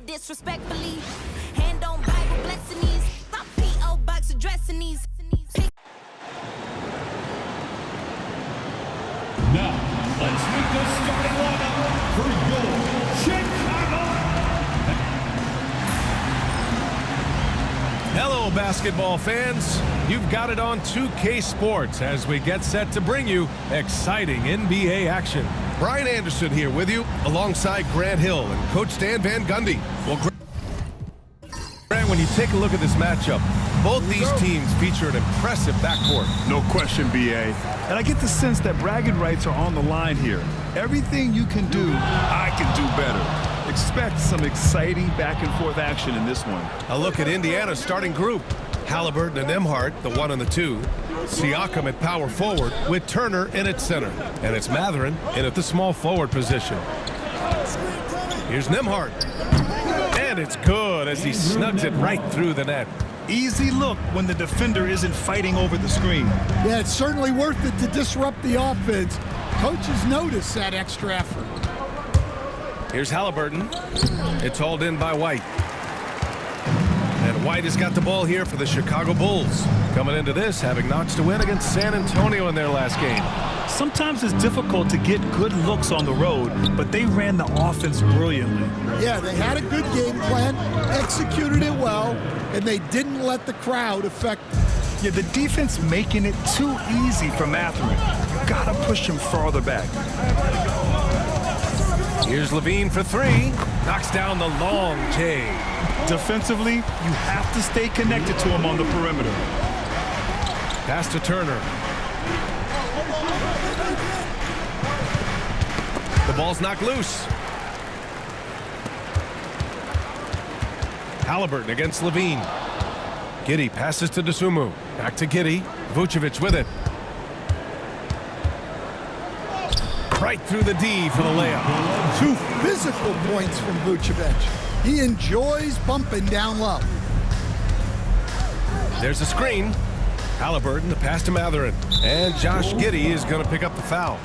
disrespectfully. Hand on Bible blessing these. My P.O. box addressing these. Now, let's meet the starting lineup for your Chicago. Hello, basketball fans. You've got it on 2K Sports as we get set to bring you exciting NBA action. Brian Anderson here with you alongside Grant Hill and Coach Dan Van Gundy. Well, Grant, when you take a look at this matchup, both these teams feature an impressive backcourt. No question, BA. And I get the sense that bragging rights are on the line here. Everything you can do, I can do better. Expect some exciting back-and-forth action in this one. A look at Indiana's starting group. Halliburton and Nembhard, the 1 and the 2. Siakam at power forward with Turner in at center. And it's Mathurin in at the small forward position. Here's Nembhard. And it's good as he snugs it right through the net. Easy look when the defender isn't fighting over the screen. Yeah, it's certainly worth it to disrupt the offense. Coaches notice that extra effort. Here's Halliburton. It's hauled in by White. And White has got the ball here for the Chicago Bulls. Coming into this, having notched a win against San Antonio in their last game. Sometimes it's difficult to get good looks on the road, but they ran the offense brilliantly. Yeah, they had a good game plan, executed it well, and they didn't let the crowd affect them. Yeah, the defense making it too easy for Mathurin. Gotta push him farther back. Here's Levine for 3. Knocks down the long J. Defensively, you have to stay connected to him on the perimeter. Pass to Turner. The ball's knocked loose. Halliburton against Levine. Giddey passes to Dosunmu. Back to Giddey. Vucevic with it. Right through the D for the layup. 2 physical points from Vucevic. He enjoys bumping down low. There's a screen. Halliburton, the pass to Mathurin. And Josh Giddey is going to pick up the foul.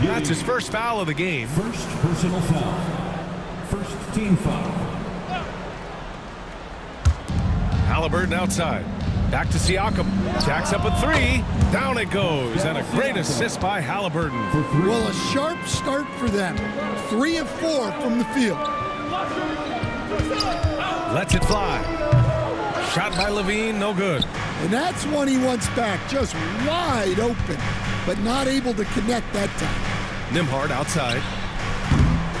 That's his first foul of the game. First personal foul. First team foul. Halliburton outside. Back to Siakam. Jacks up a 3. Down it goes. And a great assist by Halliburton. Well, a sharp start for them. 3 of 4 from the field. Lets it fly. Shot by Levine, no good. And that's one he wants back, just wide open, but not able to connect that time. Nembhard outside.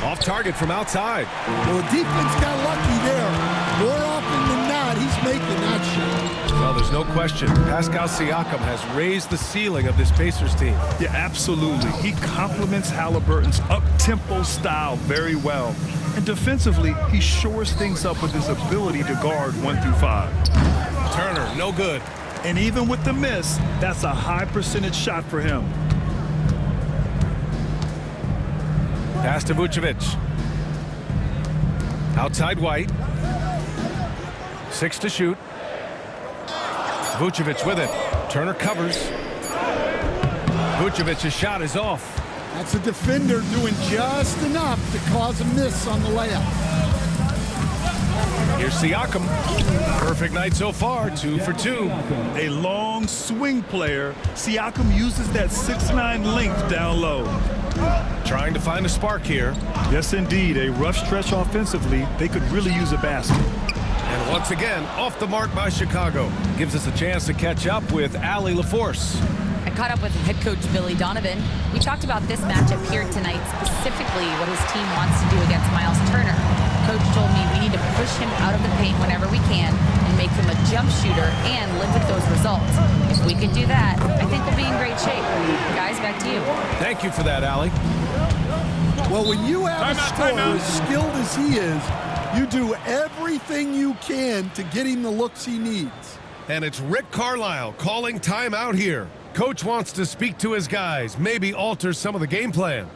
Off target from outside. Well, the defense got lucky there. More often than not, he's making that shot. Well, there's no question. Pascal Siakam has raised the ceiling of this Pacers team. Yeah, absolutely. He complements Halliburton's up-tempo style very well. And defensively, he shores things up with his ability to guard 1 through 5. Turner, no good. And even with the miss, that's a high percentage shot for him. Pass to Vucevic. Outside White. 6 to shoot. Vucevic with it. Turner covers. Vucevic's shot is off. That's a defender doing just enough to cause a miss on the layup. Here's Siakam. Perfect night so far, 2 for 2. A long swing player. Siakam uses that 6'9" length down low. Trying to find a spark here. Yes, indeed. A rough stretch offensively. They could really use a basket. And once again, off the mark by Chicago. Gives us a chance to catch up with Allie LaForce. I caught up with head coach Billy Donovan. We talked about this matchup here tonight, specifically what his team wants to do against Miles Turner. Coach told me we need to push him out of the paint whenever we can and make him a jump shooter and live with those results. If we can do that, I think we'll be in great shape. Guys, back to you. Thank you for that, Allie. Well, when you have a scorer as skilled as he is, you do everything you can to get him the looks he needs. And it's Rick Carlisle calling timeout here. Coach wants to speak to his guys, maybe alter some of the game plan.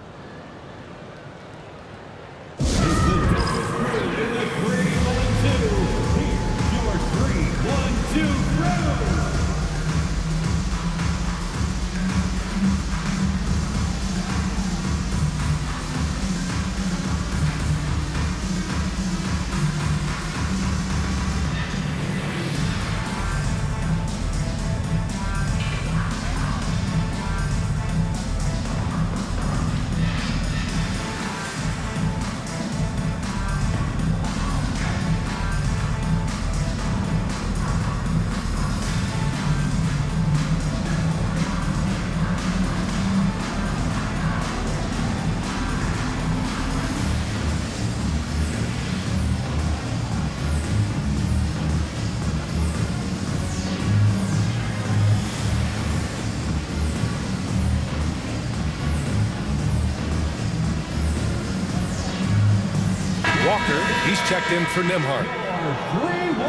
Becker. He's checked in for Nimhart.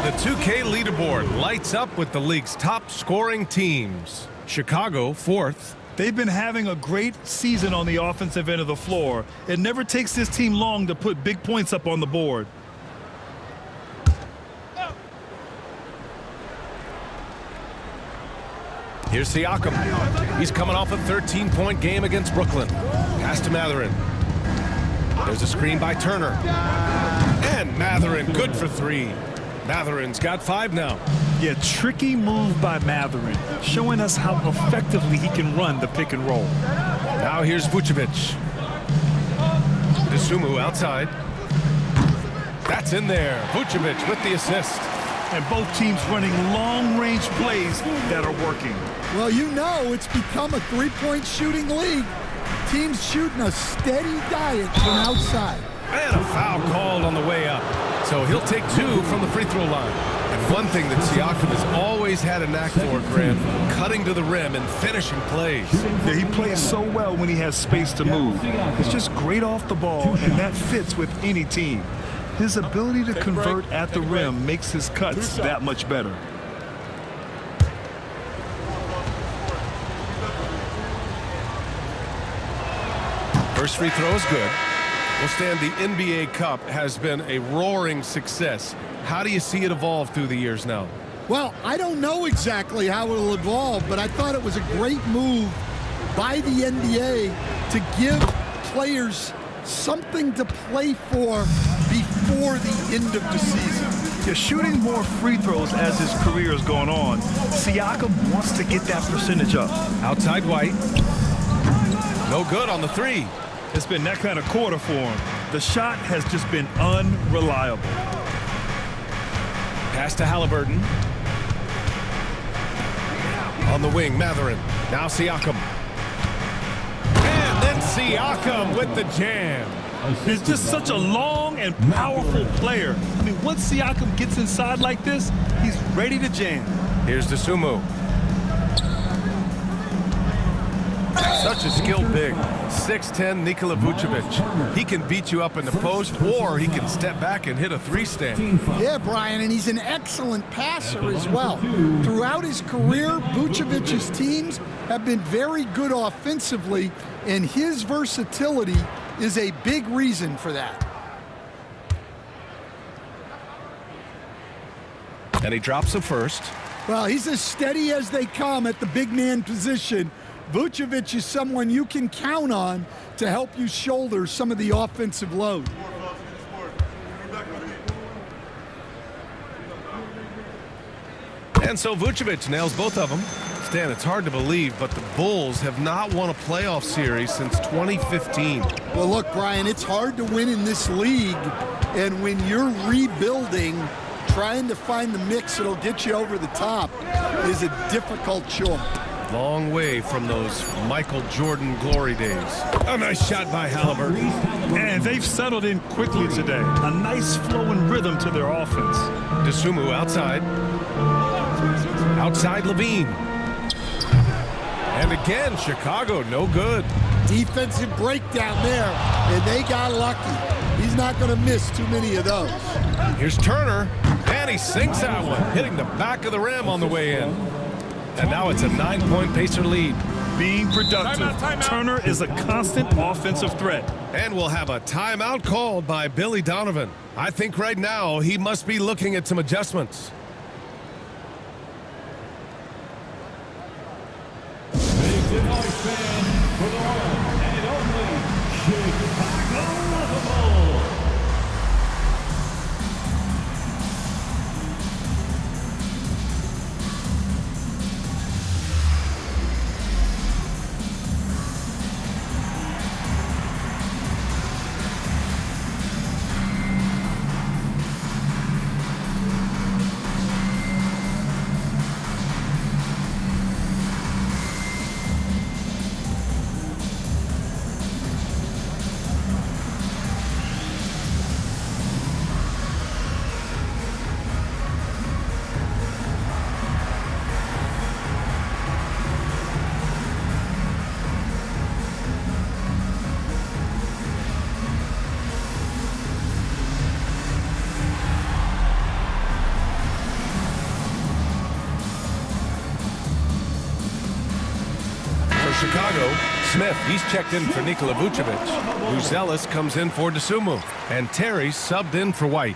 The 2K leaderboard lights up with the league's top scoring teams. Chicago, 4th. They've been having a great season on the offensive end of the floor. It never takes this team long to put big points up on the board. Here's Siakam. He's coming off a 13-point game against Brooklyn. Pass to Mathurin. There's a screen by Turner. And Mathurin, good for 3. Mathurin's got 5 now. Yeah, tricky move by Mathurin, showing us how effectively he can run the pick and roll. Now here's Vucevic. Desumu outside. That's in there. Vucevic with the assist. And both teams running long-range plays that are working. Well, you know it's become a three-point shooting league. Teams shooting a steady diet from outside. And a foul called on the way up. So he'll take 2 from the free throw line. And one thing that Siakam has always had a knack for, Grant, cutting to the rim and finishing plays. Yeah, he plays so well when he has space to move. It's just great off the ball, and that fits with any team. His ability to convert at the rim makes his cuts that much better. First free throw is good. Well, Stan, the NBA Cup has been a roaring success. How do you see it evolve through the years now? Well, I don't know exactly how it'll evolve, but I thought it was a great move by the NBA to give players something to play for before the end of the season. Yeah, shooting more free throws as his career is going on, Siakam wants to get that percentage up. Outside White. No good on the 3. It's been that kind of quarter for him. The shot has just been unreliable. Pass to Halliburton. On the wing, Mathurin. Now Siakam. And then Siakam with the jam. He's just such a long and powerful player. I mean, once Siakam gets inside like this, he's ready to jam. Here's Desumu. Such a skilled big. 6'10" Nikola Vucevic. He can beat you up in the post, or he can step back and hit a 3-stand. Yeah, Brian, and he's an excellent passer as well. Throughout his career, Vucevic's teams have been very good offensively, and his versatility is a big reason for that. And he drops the first. Well, he's as steady as they come at the big man position. Vucevic is someone you can count on to help you shoulder some of the offensive load. And so Vucevic nails both of them. Stan, it's hard to believe, but the Bulls have not won a playoff series since 2015. Well, look, Brian, it's hard to win in this league, and when you're rebuilding, trying to find the mix that'll get you over the top is a difficult chore. Long way from those Michael Jordan glory days. A nice shot by Halliburton. And they've settled in quickly today. A nice flow and rhythm to their offense. Desumu outside. Outside Levine. And again, Chicago, no good. Defensive breakdown there, and they got lucky. He's not going to miss too many of those. Here's Turner, and he sinks that one, hitting the back of the rim on the way in. And now it's a 9-point Pacer lead. Being productive, timeout. Turner is a constant offensive threat. And we'll have a timeout called by Billy Donovan. I think right now he must be looking at some adjustments. Make the noise, fans, for the one and only Chicago Bulls. Smith, he's checked in for Nikola Vucevic. Buzelis comes in for Dosunmu. And Terry subbed in for White.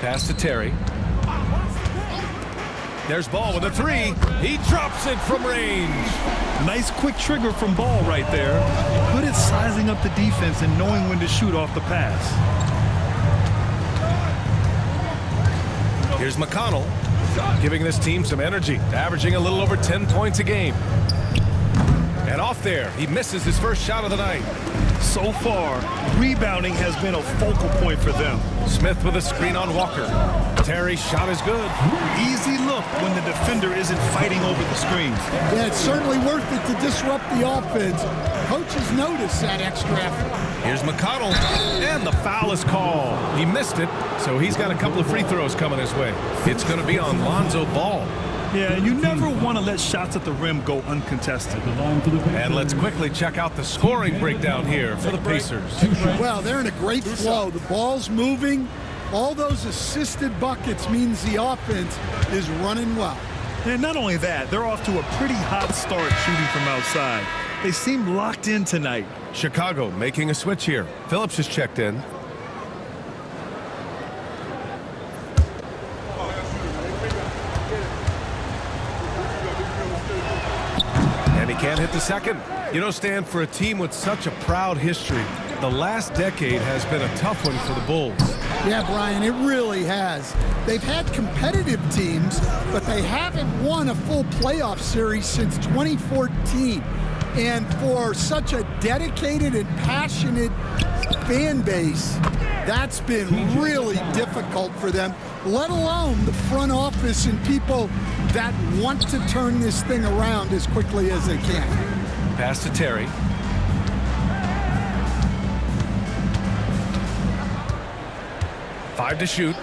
Pass to Terry. There's Ball with a three. He drops it from range. Nice quick trigger from Ball right there. Good at sizing up the defense and knowing when to shoot off the pass. Here's McConnell, giving this team some energy, averaging a little over 10 points a game. And off there, he misses his first shot of the night. So far, rebounding has been a focal point for them. Smith with a screen on Walker. Terry's shot is good. Easy look when the defender isn't fighting over the screens. Yeah, it's certainly worth it to disrupt the offense. Coaches notice that extra effort. Here's McConnell, and the foul is called. He missed it, so he's got a couple of free throws coming his way. It's going to be on Lonzo Ball. Yeah, you never want to let shots at the rim go uncontested. And let's quickly check out the scoring breakdown here for the Pacers. Well, they're in a great flow. The ball's moving. All those assisted buckets means the offense is running well. And not only that, they're off to a pretty hot start shooting from outside. They seem locked in tonight. Chicago making a switch here. Phillips is checked in. And he can't hit the second. You know, Stan, for a team with such a proud history, the last decade has been a tough one for the Bulls. Yeah, Brian, it really has. They've had competitive teams, but they haven't won a full playoff series since 2014. And for such a dedicated and passionate fan base, that's been really difficult for them, let alone the front office and people that want to turn this thing around as quickly as they can. Pass to Terry. Five to shoot.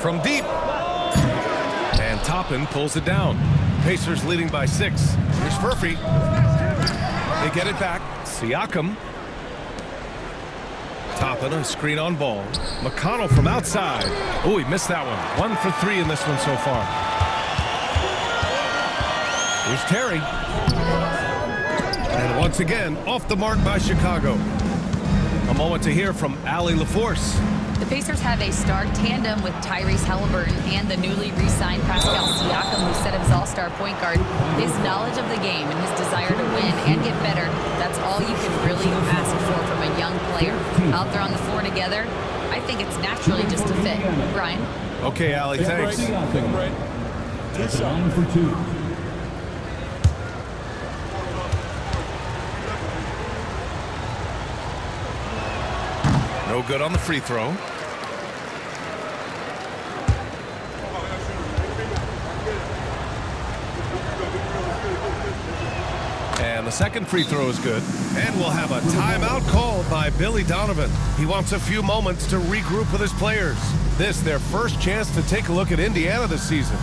From deep. And Toppin pulls it down. Pacers leading by 6. Here's Furphy. They get it back. Siakam. Toppin, a screen on Ball. McConnell from outside. Oh, he missed that one. 1 for 3 in this one so far. Here's Terry. And once again, off the mark by Chicago. A moment to hear from Allie LaForce. The Pacers have a star tandem with Tyrese Halliburton and the newly re-signed Pascal Siakam, who set up his all-star point guard. His knowledge of the game and his desire to win and get better, that's all you can really ask for from a young player. Out there on the floor together, I think it's naturally just a fit. Brian? Okay, Allie, thanks. That's on for 2. No good on the free throw. And the second free throw is good. And we'll have a timeout called by Billy Donovan. He wants a few moments to regroup with his players. This their first chance to take a look at Indiana this season.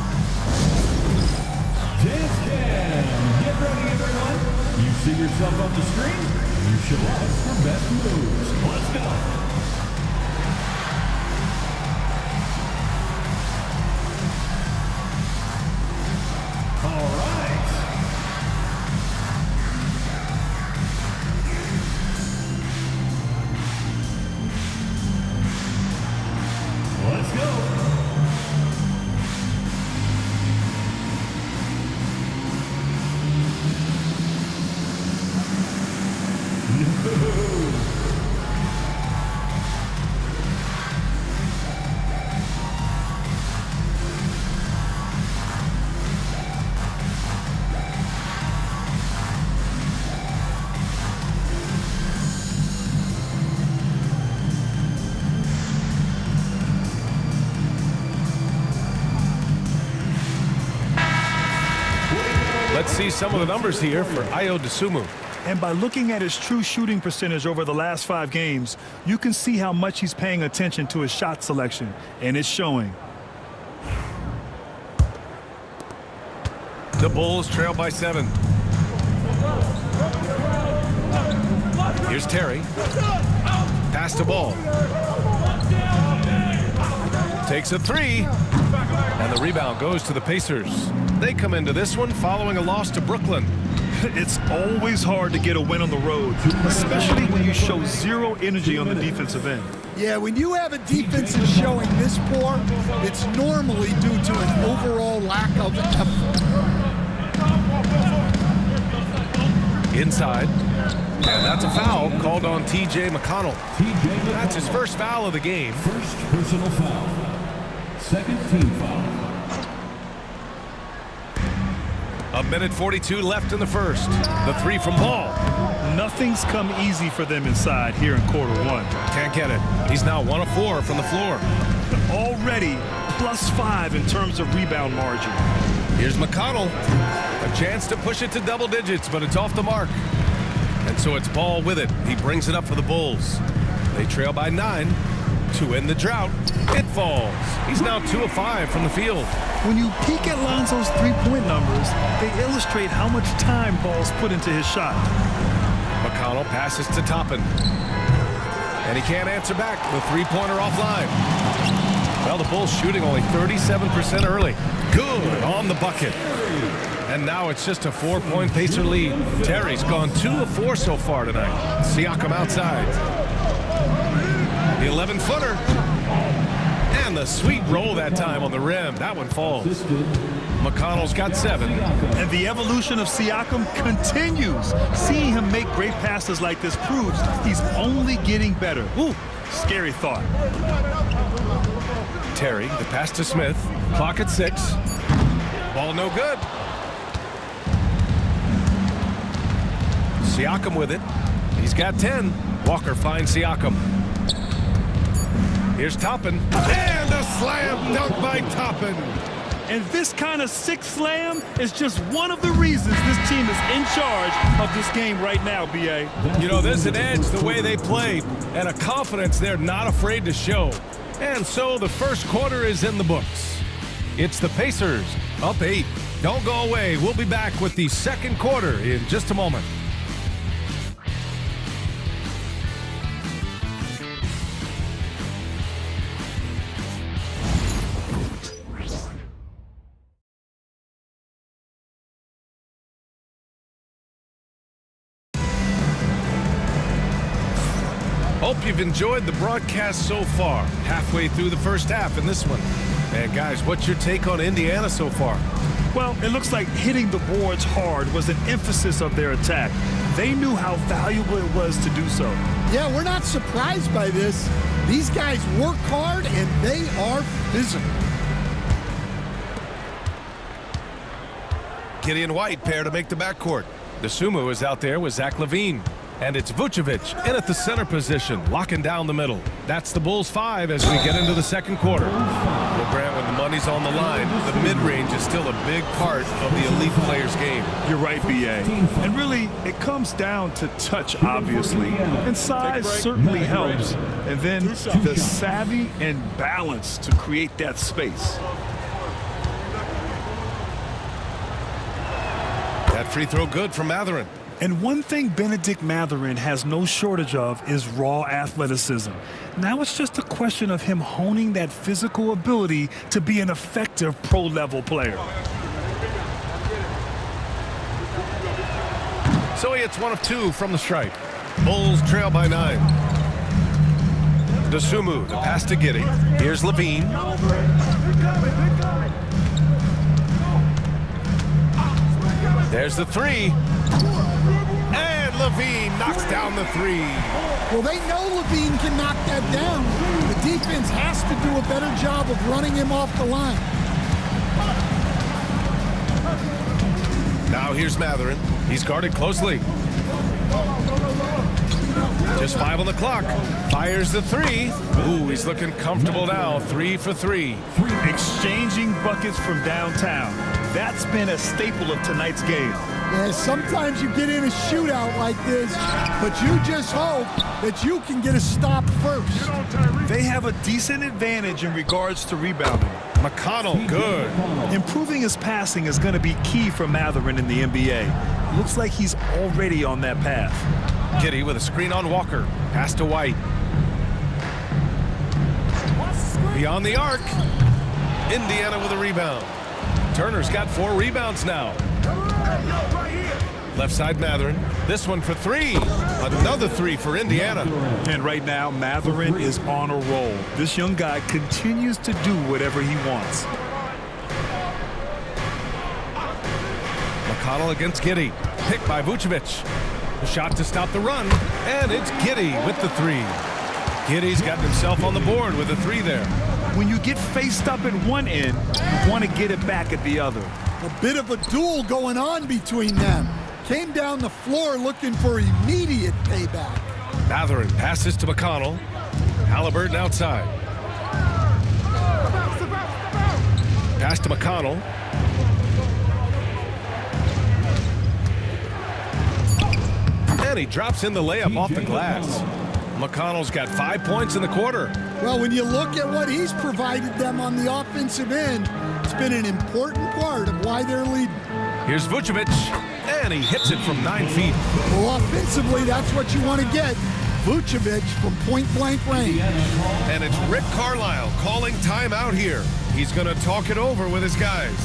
Dance Cam. Get ready, everyone. You see yourself on the screen? You show us your best moves. Let's go. Let's see some of the numbers here for Ayo Dosunmu. And by looking at his true shooting percentage over the last 5 games, you can see how much he's paying attention to his shot selection, and it's showing. The Bulls trail by 7. Here's Terry. Pass to Ball. Takes a three. And the rebound goes to the Pacers. They come into this one following a loss to Brooklyn. It's always hard to get a win on the road, especially when you show zero energy on the defensive end. Yeah, when you have a defense that's showing this poor, it's normally due to an overall lack of effort. Inside. And that's a foul called on T.J. McConnell. That's his first foul of the game. First personal foul. Second team foul. A minute 42 left in the first. The three from Ball. Nothing's come easy for them inside here in quarter one. Can't get it. He's now 1 of 4 from the floor. Already +5 in terms of rebound margin. Here's McConnell. A chance to push it to double digits, but it's off the mark. And so it's Ball with it. He brings it up for the Bulls. They trail by 9 to end the drought. It falls. He's now 2 of 5 from the field. When you peek at Lonzo's three-point numbers, they illustrate how much time Ball's put into his shot. McConnell passes to Toppin. And he can't answer back. The three-pointer offline. Well, the Bulls shooting only 37% early. Good on the bucket. And now it's just a 4-point Pacer lead. Terry's gone 2 of 4 so far tonight. Siakam outside. The 11-footer. And the sweet roll that time on the rim. That one falls. McConnell's got 7. And the evolution of Siakam continues. Seeing him make great passes like this proves he's only getting better. Ooh, scary thought. Terry, the pass to Smith. Clock at 6. Ball no good. Siakam with it. He's got 10. Walker finds Siakam. Here's Toppin. And a slam dunk by Toppin. And this kind of sick slam is just one of the reasons this team is in charge of this game right now, B.A. You know, there's an edge the way they play and a confidence they're not afraid to show. And so the first quarter is in the books. It's the Pacers up 8. Don't go away. We'll be back with the second quarter in just a moment. Hope you've enjoyed the broadcast so far. Halfway through the first half in this one. And guys, what's your take on Indiana so far? Well, it looks like hitting the boards hard was an emphasis of their attack. They knew how valuable it was to do so. Yeah, we're not surprised by this. These guys work hard and they are physical. Gideon White pair to make the backcourt. DeSumo is out there with Zach LaVine. And it's Vucevic in at the center position, locking down the middle. That's the Bulls 5 as we get into the second quarter. Well, Grant, when the money's on the line, the mid-range is still a big part of the elite player's game. You're right, B.A. And really, it comes down to touch, obviously. And size certainly helps. And then the savvy and balance to create that space. That free throw good from Mathurin. And one thing Benedict Mathurin has no shortage of is raw athleticism. Now it's just a question of him honing that physical ability to be an effective pro-level player. So he hits 1 of 2 from the stripe. Bulls trail by 9. DeSumo, the pass to Giddey. Here's LaVine. There's the 3. And LaVine knocks down the 3. Well, they know LaVine can knock that down. The defense has to do a better job of running him off the line. Now here's Mathurin. He's guarded closely. Just 5 on the clock. Fires the 3. Ooh, he's looking comfortable now. 3 for 3. Exchanging buckets from downtown. That's been a staple of tonight's game. Yeah, sometimes you get in a shootout like this, but you just hope that you can get a stop first. They have a decent advantage in regards to rebounding. McConnell, good. Improving his passing is going to be key for Mathurin in the NBA. Looks like he's already on that path. Giddy with a screen on Walker. Pass to White. Beyond the arc. Indiana with a rebound. Turner's got 4 rebounds now. Left side Matherin. This one for 3. Another 3 for Indiana. And right now, Matherin is on a roll. This young guy continues to do whatever he wants. McConnell against Giddy. Picked by Vucevic. The shot to stop the run. And it's Giddy with the 3. Giddy's gotten himself on the board with a 3 there. When you get faced up at one end, you want to get it back at the other. A bit of a duel going on between them. Came down the floor looking for immediate payback. Matherin passes to McConnell. Halliburton outside. Pass to McConnell. And he drops in the layup off the glass. McConnell's got 5 points in the quarter. Well, when you look at what he's provided them on the offensive end, it's been an important part of why they're leading. Here's Vucevic, and he hits it from 9 feet. Well, offensively, that's what you want to get. Vucevic from point-blank range. And it's Rick Carlisle calling timeout here. He's going to talk it over with his guys.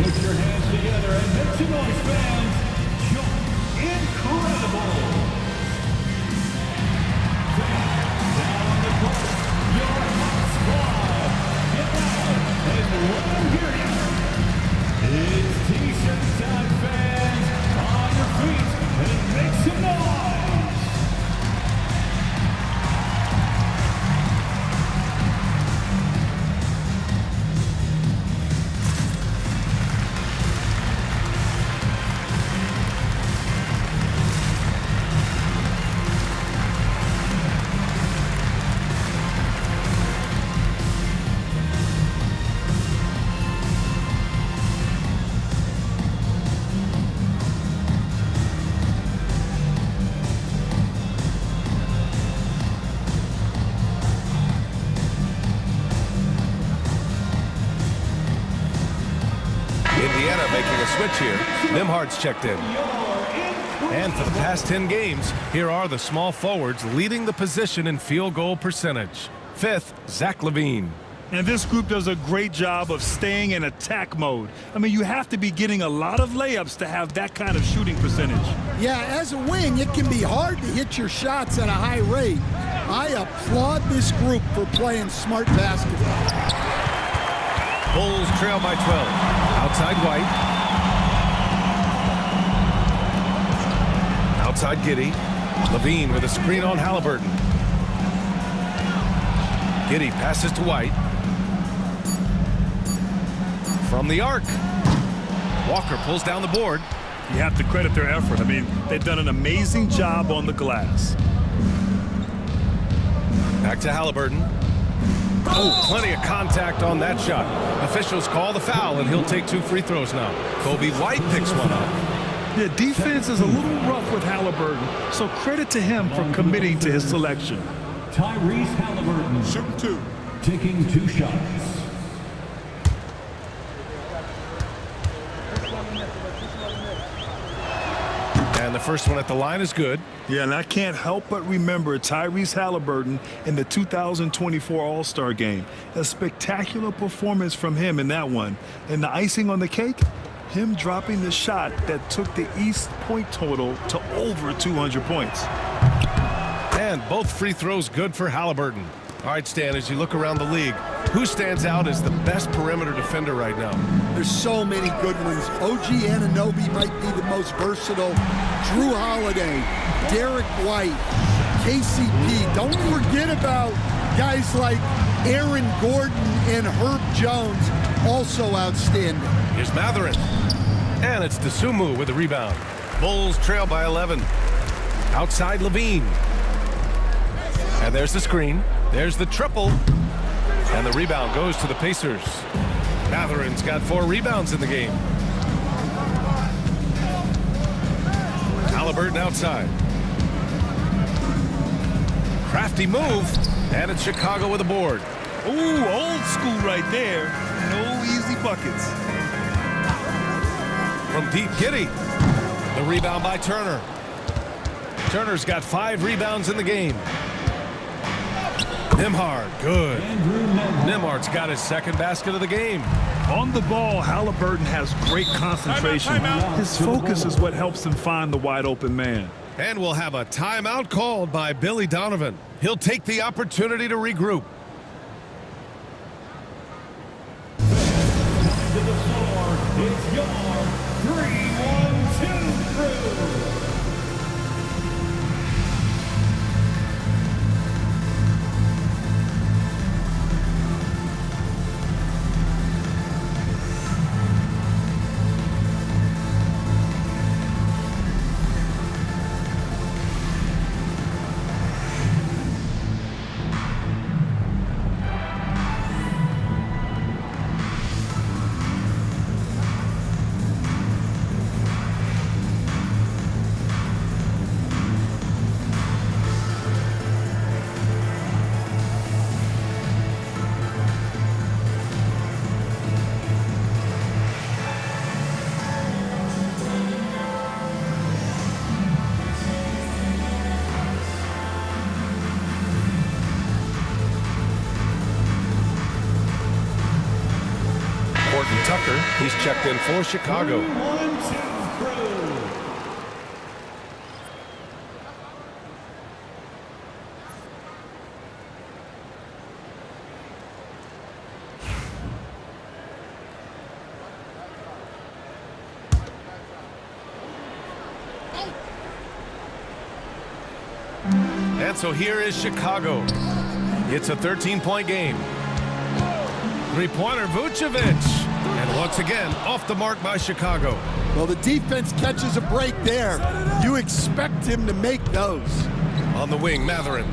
Put your hands together and make some noise, fans. Incredible. Down on the court, your hot squad. Get out and let them hear you. It's T-shirt time, fans. On your feet and make some noise. Indiana making a switch here. Nimhard's checked in. And for the past 10 games, here are the small forwards leading the position in field goal percentage. 5th, Zach LaVine. And this group does a great job of staying in attack mode. I mean, you have to be getting a lot of layups to have that kind of shooting percentage. Yeah, as a wing, it can be hard to hit your shots at a high rate. I applaud this group for playing smart basketball. Bulls trail by 12. Outside White. Outside Giddy. LaVine with a screen on Halliburton. Giddy passes to White. From the arc. Walker pulls down the board. You have to credit their effort. I mean, they've done an amazing job on the glass. Back to Halliburton. Oh, plenty of contact on that shot. Officials call the foul, and he'll take 2 free throws now. Kobe White picks one up. The defense is a little rough with Halliburton, so credit to him for committing to his selection. Tyrese Halliburton. Shooting 2. Taking 2 shots. And the first one at the line is good. Yeah, and I can't help but remember Tyrese Halliburton in the 2024 All-Star Game. A spectacular performance from him in that one. And the icing on the cake, him dropping the shot that took the East point total to over 200 points. And both free throws good for Halliburton. All right, Stan, as you look around the league, who stands out as the best perimeter defender right now? There's so many good ones. OG Anunoby might be the most versatile. Drew Holiday, Derek White, KCP. Don't forget about guys like Aaron Gordon and Herb Jones, also outstanding. Here's Matherin. And it's Dosunmu with the rebound. Bulls trail by 11. Outside LaVine. And there's the screen. There's the triple. And the rebound goes to the Pacers. Matherin's got 4 rebounds in the game. Halliburton outside. Crafty move. And it's Chicago with a board. Ooh, old school right there. No easy buckets. From deep, Giddy. The rebound by Turner. Turner's got 5 rebounds in the game. Nembhard, good. Nembhard's got his second basket of the game. On the ball, Halliburton has great concentration. His focus is what helps him find the wide open man. And we'll have a timeout called by Billy Donovan. He'll take the opportunity to regroup. To the floor, it's your 3-1-2 crew. Tucker, he's checked in for Chicago. 3-1-2 crew. And so here is Chicago. It's a 13-point game. Three-pointer, Vucevic. And once again, off the mark by Chicago. Well, the defense catches a break there. You expect him to make those. On the wing, Mathurin.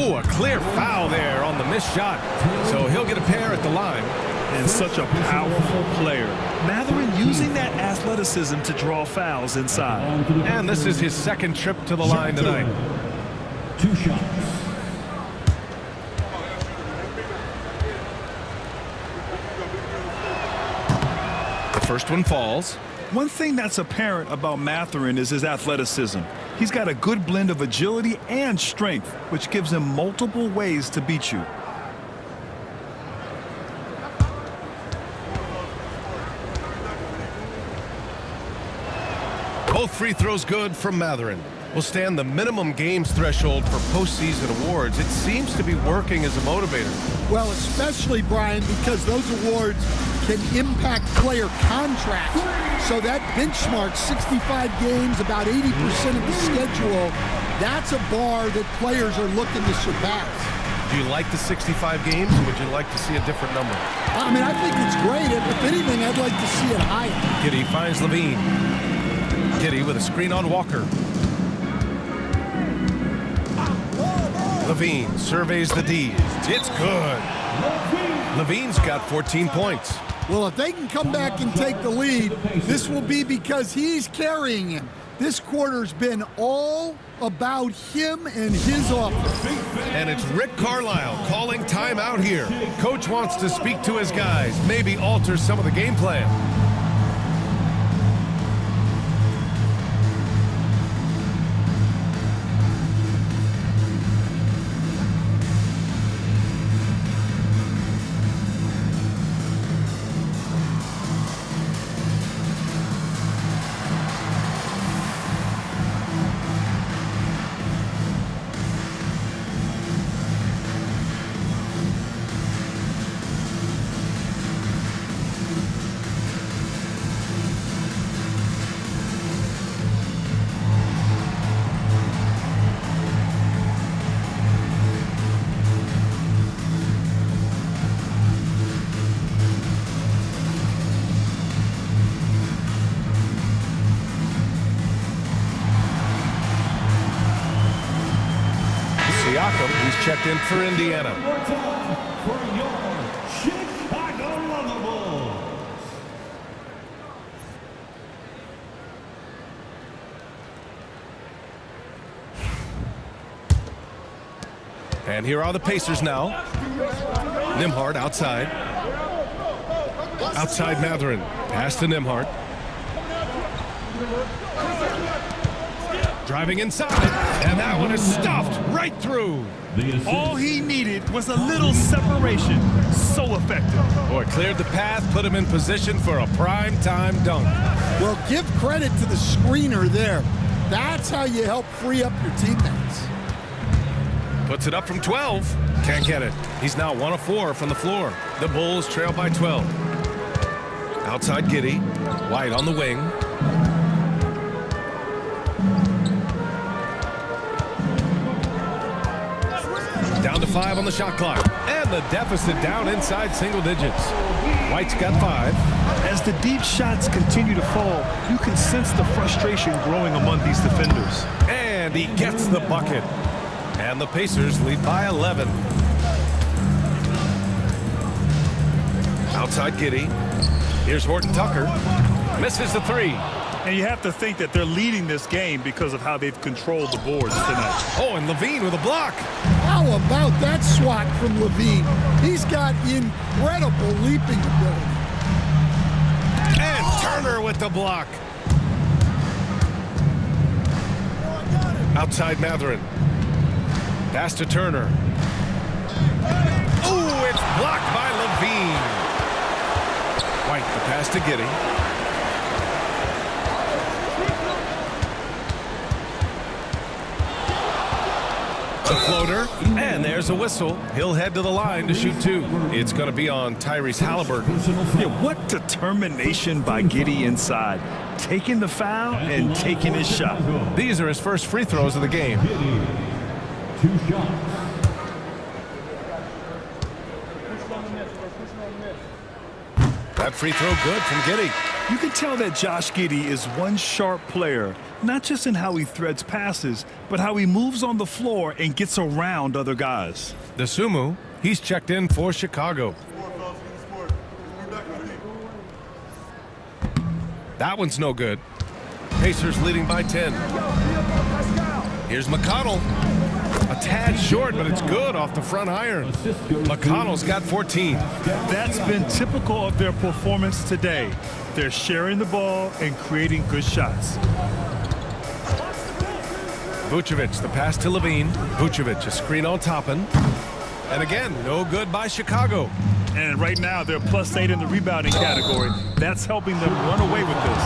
Oh, a clear foul there on the missed shot. So he'll get a pair at the line. And such a powerful player. Mathurin using that athleticism to draw fouls inside. And this is his second trip to the line tonight. 2 shots. First one falls. One thing that's apparent about Mathurin is his athleticism. He's got a good blend of agility and strength, which gives him multiple ways to beat you. Both free throws good from Mathurin. Will stand the minimum games threshold for postseason awards. It seems to be working as a motivator. Well, especially, Brian, because those awards can impact player contracts. So that benchmark, 65 games, about 80% of the schedule, that's a bar that players are looking to surpass. Do you like the 65 games, or would you like to see a different number? I mean, I think it's great. If anything, I'd like to see it higher. Giddey finds Levine. Giddey with a screen on Walker. Levine surveys the D. It's good. Levine's got 14 points. Well, if they can come back and take the lead, this will be because he's carrying him. This quarter's been all about him and his offense. And it's Rick Carlisle calling timeout here. Coach wants to speak to his guys, maybe alter some of the game plan. He's checked in for Indiana. More time for your Chicago Lovables. And here are the Pacers now. Nembhard outside. Outside Mathurin. Pass to Nembhard. Driving inside, and that one is stuffed right through. All he needed was a little separation. So effective. Boy, cleared the path, put him in position for a prime-time dunk. Well, give credit to the screener there. That's how you help free up your teammates. Puts it up from 12. Can't get it. He's now 1 of 4 from the floor. The Bulls trail by 12. Outside Giddy. White on the wing. Down to 5 on the shot clock. And the deficit down inside single digits. White's got 5. As the deep shots continue to fall, you can sense the frustration growing among these defenders. And he gets the bucket. And the Pacers lead by 11. Outside Giddy. Here's Horton Tucker. Misses the 3. And you have to think that they're leading this game because of how they've controlled the boards tonight. Oh, and Levine with a block. How about that swat from Levine? He's got incredible leaping ability. And Turner with the block. Outside Matherin. Pass to Turner. Ooh, it's blocked by Levine. White, the pass to Giddy. The floater, and there's a whistle. He'll head to the line to shoot 2. It's going to be on Tyrese Halliburton. Yeah, what determination by Giddy inside. Taking the foul and taking his shot. These are his first free throws of the game. 2 shots. That free throw good from Giddy. You can tell that Josh Giddey is one sharp player, not just in how he threads passes, but how he moves on the floor and gets around other guys. The Sumu, he's checked in for Chicago. That one's no good. Pacers leading by 10. Here's McConnell. A tad short, but it's good off the front iron. McConnell's got 14. That's been typical of their performance today. They're sharing the ball and creating good shots. Vucevic, the pass to Levine. Vucevic, a screen on Toppin. And again, no good by Chicago. And right now, they're +8 in the rebounding category. That's helping them run away with this.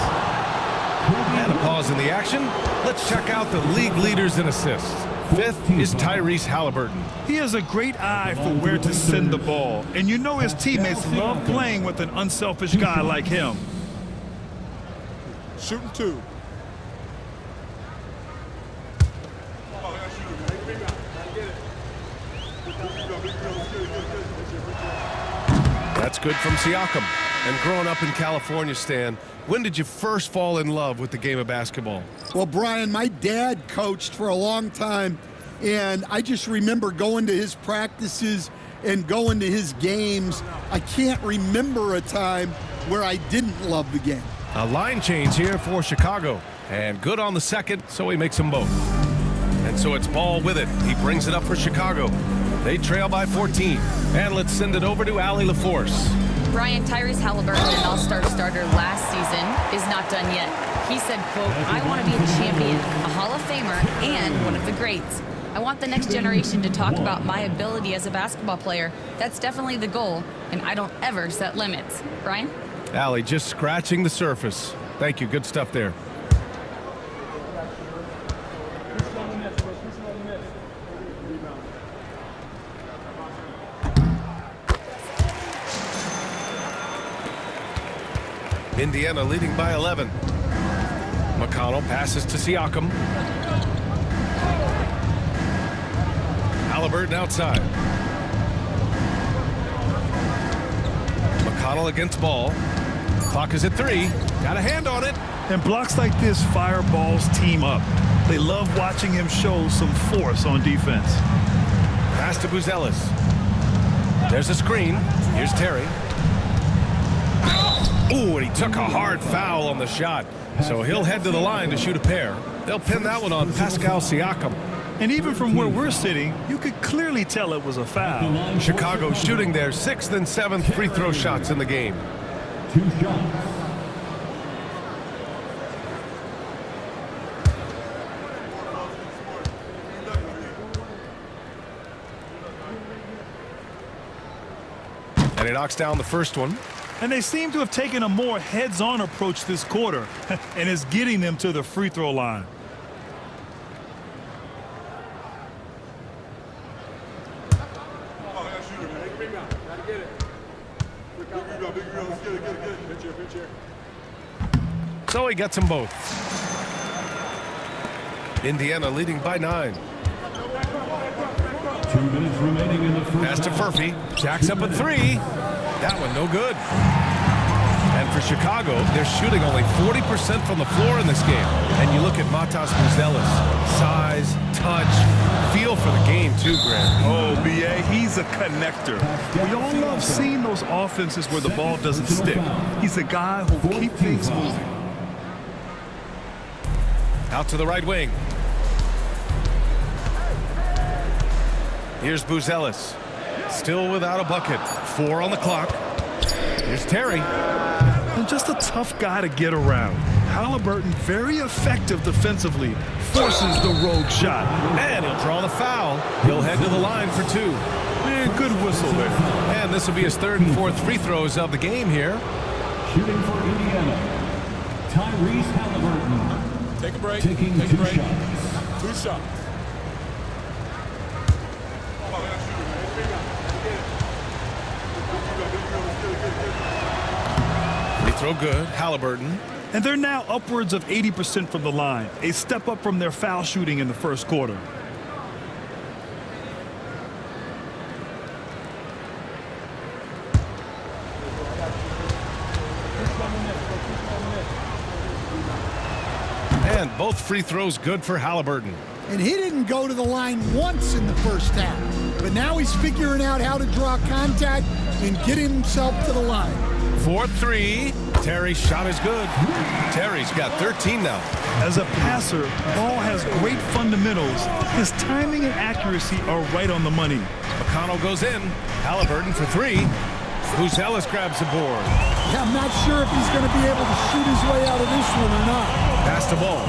And a pause in the action. Let's check out the league leaders in assists. 5th is Tyrese Halliburton. He has a great eye for where to send the ball. And you know his teammates love playing with an unselfish guy like him. Shooting 2. That's good from Siakam. And growing up in California, Stan, when did you first fall in love with the game of basketball? Well, Brian, my dad coached for a long time, and I just remember going to his practices and going to his games. I can't remember a time where I didn't love the game. A line change here for Chicago. And good on the second, so he makes them both. And so it's Ball with it. He brings it up for Chicago. They trail by 14. And let's send it over to Allie LaForce. Brian, Tyrese Halliburton, an all-star starter last season, is not done yet. He said, quote, "I want to be a champion, a Hall of Famer, and one of the greats. I want the next generation to talk about my ability as a basketball player. That's definitely the goal, and I don't ever set limits." Brian? Allie just scratching the surface. Thank you. Good stuff there. Indiana leading by 11. McConnell passes to Siakam. Halliburton outside. McConnell against Ball. Clock is at 3. Got a hand on it. And blocks like this fire Ball's team up. They love watching him show some force on defense. Pass to Buzelis. There's a screen. Here's Terry. Ooh, and he took a hard foul on the shot. So he'll head to the line to shoot a pair. They'll pin that one on Pascal Siakam. And even from where we're sitting, you could clearly tell it was a foul. Chicago shooting their 6th and 7th free throw shots in the game. 2 shots. And he knocks down the first one. And they seem to have taken a more heads-on approach this quarter, and it's getting them to the free throw line. So he gets them both. Indiana leading by 9. 2 minutes remaining in the first Pass to half. Furphy. Jacks up a 3. That one no good. And for Chicago, they're shooting only 40% from the floor in this game. And you look at Matas Buzelis. Size, touch, feel for the game too, Grant. Oh, B.A., he's a connector. We all love seeing those offenses where the ball doesn't stick. He's a guy who will keep things moving. Out to the right wing. Here's Buzelis. Still without a bucket. 4 on the clock. Here's Terry. And just a tough guy to get around. Halliburton, very effective defensively, forces the rogue shot. And he'll draw the foul. He'll head to the line for 2. And good whistle there. And this will be his 3rd and 4th free throws of the game here. Shooting for Indiana, Tyrese Halliburton. Take a break. Taking Take a 2 break. shots. 2 shots. Free throw good. Halliburton. And they're now upwards of 80% from the line, a step up from their foul shooting in the first quarter. And both free throws good for Halliburton. And he didn't go to the line once in the first half. But now he's figuring out how to draw contact and get himself to the line. 4-3. Terry's shot is good. Terry's got 13 now. As a passer, Ball has great fundamentals. His timing and accuracy are right on the money. McConnell goes in. Halliburton for 3. Buzelis grabs the board. Yeah, I'm not sure if he's going to be able to shoot his way out of this one or not. Pass the ball.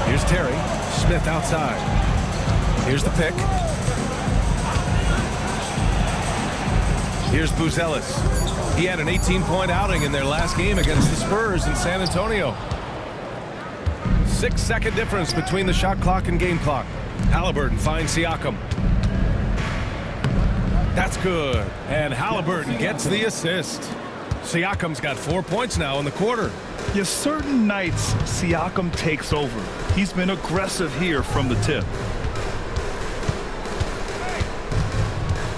Here's Terry. Smith outside. Here's the pick. Here's Buzelis. He had an 18-point outing in their last game against the Spurs in San Antonio. 6-second difference between the shot clock and game clock. Halliburton finds Siakam. That's good. And Halliburton gets the assist. Siakam's got 4 points now in the quarter. Yes, certain nights, Siakam takes over. He's been aggressive here from the tip.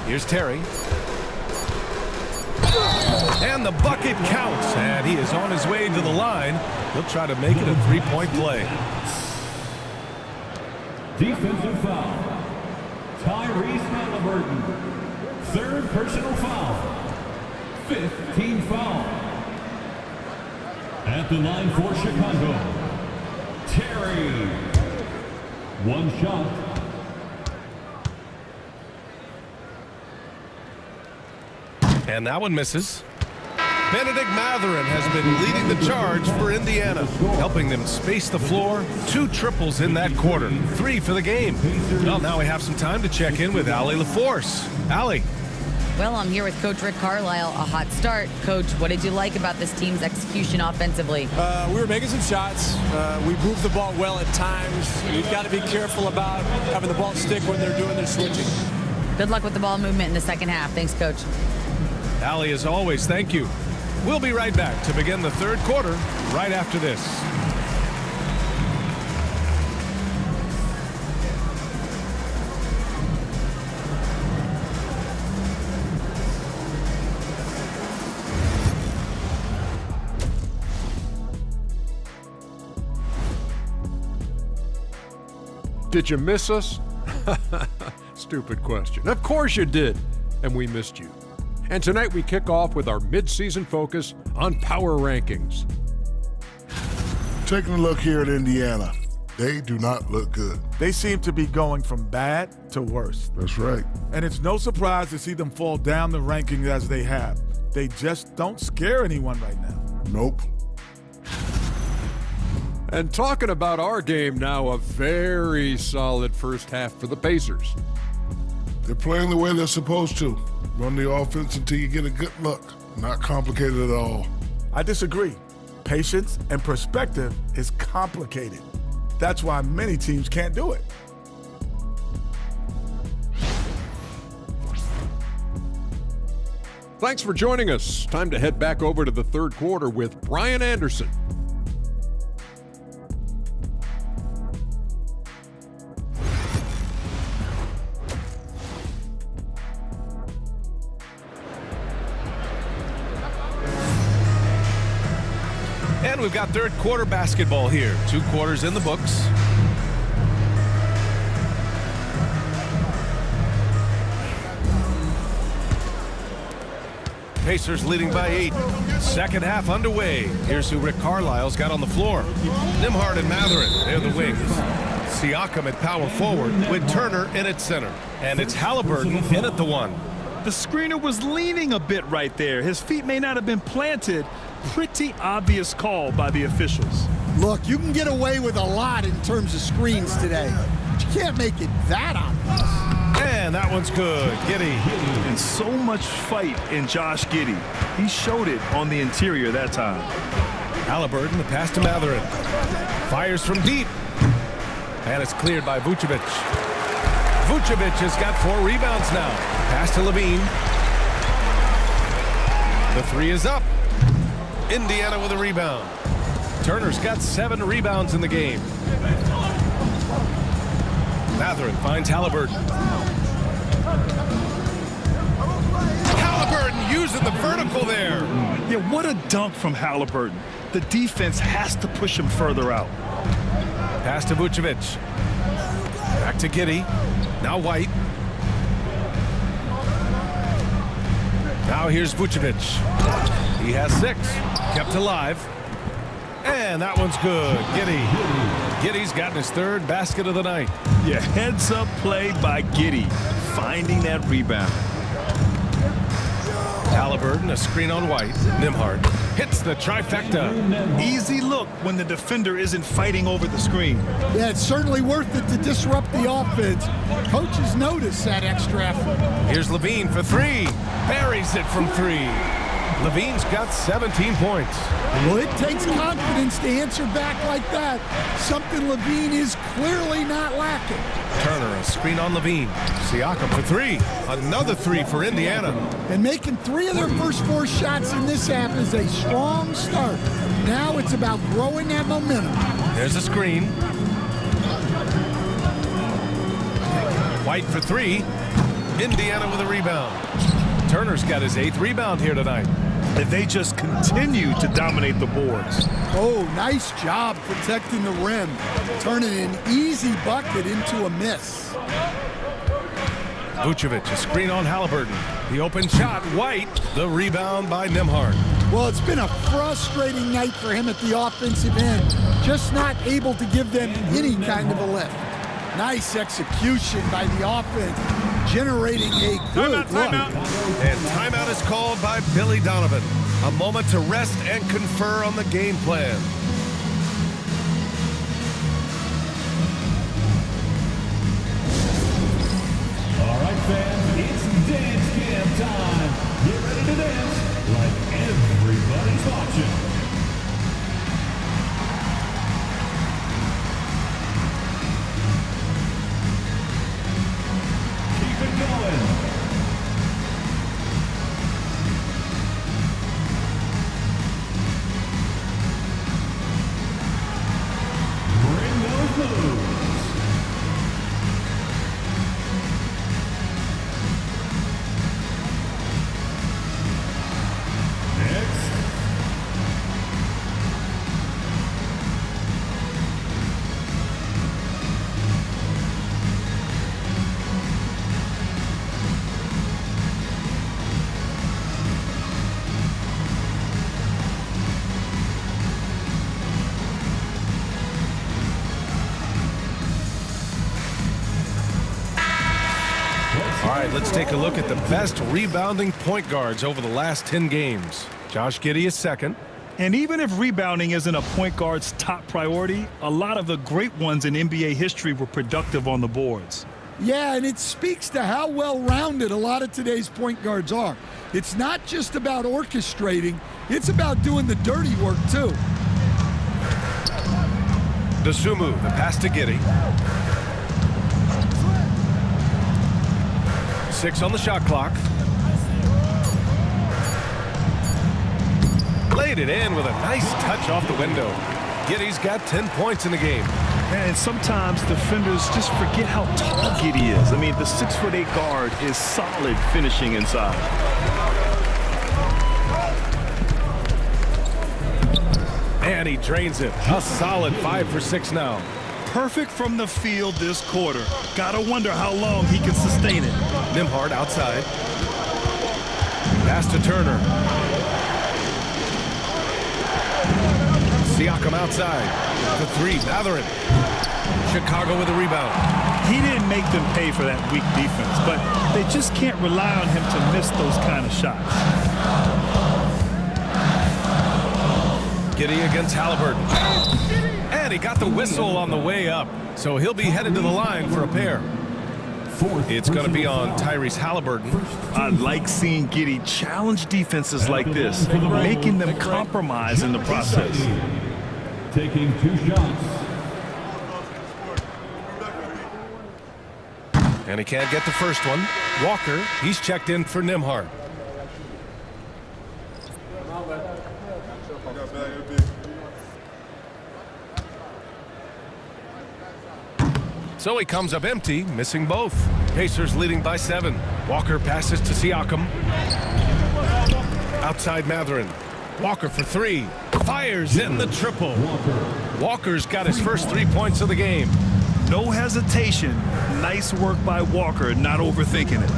Here's Terry. And the bucket counts. And he is on his way to the line. He'll try to make it a 3-point play. Defensive foul. Tyrese Halliburton. 3rd personal foul. 5th team foul. At the line for Chicago, Terry. 1 shot. And that one misses. Benedict Mathurin has been leading the charge for Indiana, helping them space the floor. 2 triples in that quarter. 3 for the game. Well, now we have some time to check in with Allie LaForce. Allie. Well, I'm here with Coach Rick Carlisle. A hot start. Coach, what did you like about this team's execution offensively? We were making some shots. We moved the ball well at times. You've got to be careful about having the ball stick when they're doing their switching. Good luck with the ball movement in the second half. Thanks, Coach. Allie, as always, thank you. We'll be right back to begin the 3rd quarter right after this. Did you miss us? Stupid question. Of course you did, and we missed you. And tonight we kick off with our mid-season focus on power rankings. Taking a look here at Indiana, they do not look good. They seem to be going from bad to worse. That's right. And it's no surprise to see them fall down the rankings as they have. They just don't scare anyone right now. Nope. And talking about our game now, a very solid first half for the Pacers. They're playing the way they're supposed to. Run the offense until you get a good look. Not complicated at all. I disagree. Patience and perspective is complicated. That's why many teams can't do it. Thanks for joining us. Time to head back over to the third quarter with Brian Anderson. And we've got third quarter basketball here. 2 quarters in the books. Pacers leading by 8. Second half underway. Here's who Rick Carlisle's got on the floor. Nembhard and Mathurin, they're the wings. Siakam at power forward with Turner in at center. And it's Halliburton in at the 1. The screener was leaning a bit right there. His feet may not have been planted. Pretty obvious call by the officials. Look, you can get away with a lot in terms of screens today, but you can't make it that obvious. And that one's good. Giddey. And so much fight in Josh Giddey. He showed it on the interior that time. Halliburton, the pass to Mathurin. Fires from deep. And it's cleared by Vucevic. Vucevic has got 4 rebounds now. Pass to Levine. The 3 is up. Indiana with a rebound. Turner's got 7 rebounds in the game. Mathurin finds Halliburton. Halliburton using the vertical there. Yeah, what a dunk from Halliburton. The defense has to push him further out. Pass to Vucevic. Back to Giddey. Now White. Now here's Vucevic. He has 6. Kept alive. And that one's good. Giddey. Giddey's gotten his 3rd basket of the night. Yeah, heads up play by Giddey. Finding that rebound. Halliburton, a screen on White. Nembhard hits the trifecta. Easy look when the defender isn't fighting over the screen. Yeah, it's certainly worth it to disrupt the offense. Coaches notice that extra effort. Here's Levine for 3. Buries it from 3. Levine's got 17 points. Well, it takes confidence to answer back like that. Something Levine is clearly not lacking. Turner, a screen on Levine. Siakam for 3. Another 3 for Indiana. And making 3 of their first 4 shots in this half is a strong start. Now it's about growing that momentum. There's a screen. White for 3. Indiana with a rebound. Turner's got his 8th rebound here tonight. And they just continue to dominate the boards. Oh, nice job protecting the rim. Turning an easy bucket into a miss. Vucevic, a screen on Halliburton. The open shot, White. The rebound by Nembhard. Well, it's been a frustrating night for him at the offensive end. Just not able to give them any kind of a lift. Nice execution by the offense, generating a good look. And timeout is called by Billy Donovan. A moment to rest and confer on the game plan. All right, fans, it's dance cam time. Get ready to dance like everybody's watching. All right, let's take a look at the best rebounding point guards over the last 10 games. Josh Giddey is 2nd. And even if rebounding isn't a point guard's top priority, a lot of the great ones in NBA history were productive on the boards. Yeah, and it speaks to how well-rounded a lot of today's point guards are. It's not just about orchestrating, it's about doing the dirty work, too. Dosunmu, the pass to Giddey. 6 on the shot clock. Laid it in with a nice touch off the window. Giddey's got 10 points in the game. And sometimes defenders just forget how tall Giddey is. I mean, the 6'8" guard is solid finishing inside. And he drains it. A solid 5 for 6 now. Perfect from the field this quarter. Gotta wonder how long he can sustain it. Nembhard outside. Pass to Turner. Siakam outside. The 3, Mathurin. Chicago with a rebound. He didn't make them pay for that weak defense, but they just can't rely on him to miss those kind of shots. Giddey against Halliburton. And he got the whistle on the way up, so he'll be headed to the line for a pair. It's going to be on Tyrese Halliburton. I like seeing Giddey challenge defenses like this, making them compromise in the process. Taking 2 shots. And he can't get the first one. Walker, he's checked in for Nembhard. So he comes up empty, missing both. Pacers leading by 7. Walker passes to Siakam. Outside Mathurin. Walker for 3. Fires in the triple. Walker's got his first 3 points of the game. No hesitation. Nice work by Walker, not overthinking it.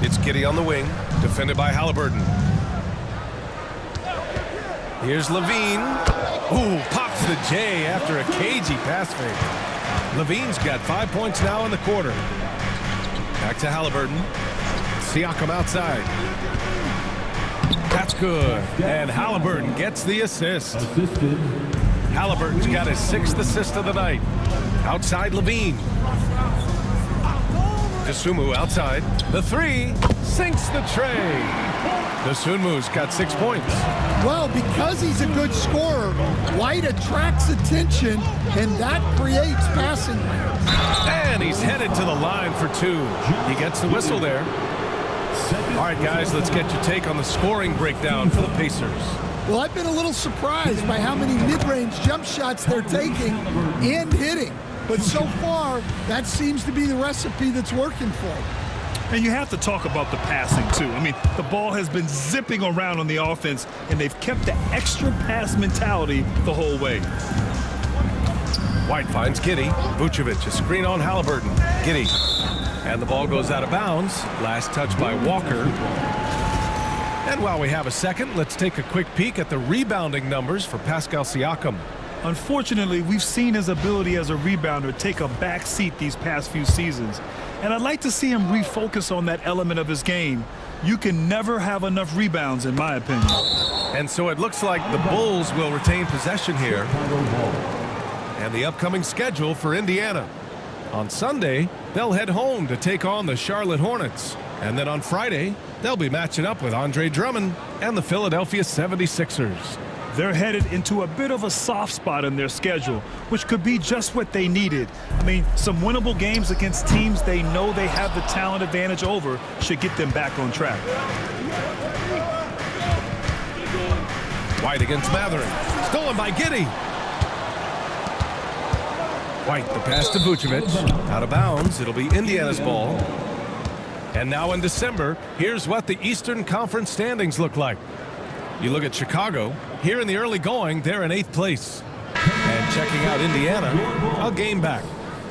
It's Giddey on the wing, defended by Halliburton. Here's Levine. Ooh, pops the J after a cagey pass fake. Levine's got 5 points now in the quarter. Back to Halliburton. Siakam outside. That's good. And Halliburton gets the assist. Halliburton's got his 6th assist of the night. Outside Levine. Dosunmu outside. The 3 sinks the tray. Dosunmu's got 6 points. Well, because he's a good scorer, White attracts attention, and that creates passing lanes. And he's headed to the line for 2. He gets the whistle there. All right, guys, let's get your take on the scoring breakdown for the Pacers. Well, I've been a little surprised by how many mid-range jump shots they're taking and hitting. But so far, that seems to be the recipe that's working for them. And you have to talk about the passing, too. I mean, the ball has been zipping around on the offense, and they've kept the extra pass mentality the whole way. White finds Giddey. Vucevic, a screen on Halliburton. Giddey. And the ball goes out of bounds. Last touch by Walker. And while we have a second, let's take a quick peek at the rebounding numbers for Pascal Siakam. Unfortunately, we've seen his ability as a rebounder take a back seat these past few seasons. And I'd like to see him refocus on that element of his game. You can never have enough rebounds, in my opinion. And so it looks like the Bulls will retain possession here. And the upcoming schedule for Indiana. On Sunday, they'll head home to take on the Charlotte Hornets. And then on Friday, they'll be matching up with Andre Drummond and the Philadelphia 76ers. They're headed into a bit of a soft spot in their schedule, which could be just what they needed. I mean, some winnable games against teams they know they have the talent advantage over should get them back on track. White against Mathurin. Stolen by Giddey. White, the pass to Vucevic. Out of bounds. It'll be Indiana's ball. And now in December, here's what the Eastern Conference standings look like. You look at Chicago. Here in the early going, they're in 8th place. And checking out Indiana, a game back.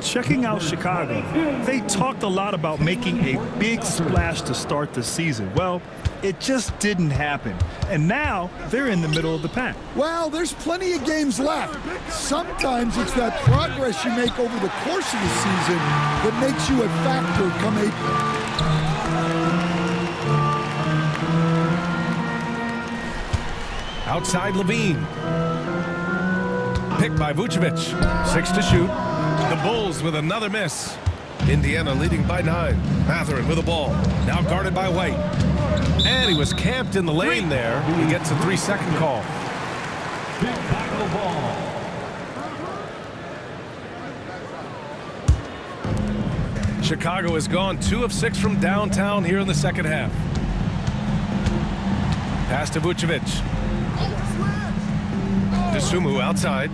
Checking out Chicago, they talked a lot about making a big splash to start the season. Well, it just didn't happen. And now they're in the middle of the pack. Well, there's plenty of games left. Sometimes it's that progress you make over the course of the season that makes you a factor come April. Outside Levine. Picked by Vucevic. 6 to shoot. The Bulls with another miss. Indiana leading by 9. Matherin with the ball. Now guarded by White. And he was camped in the lane there. He gets a 3-second call. Chicago ball. Chicago has gone 2 of 6 from downtown here in the second half. Pass to Vucevic. DeSumo outside.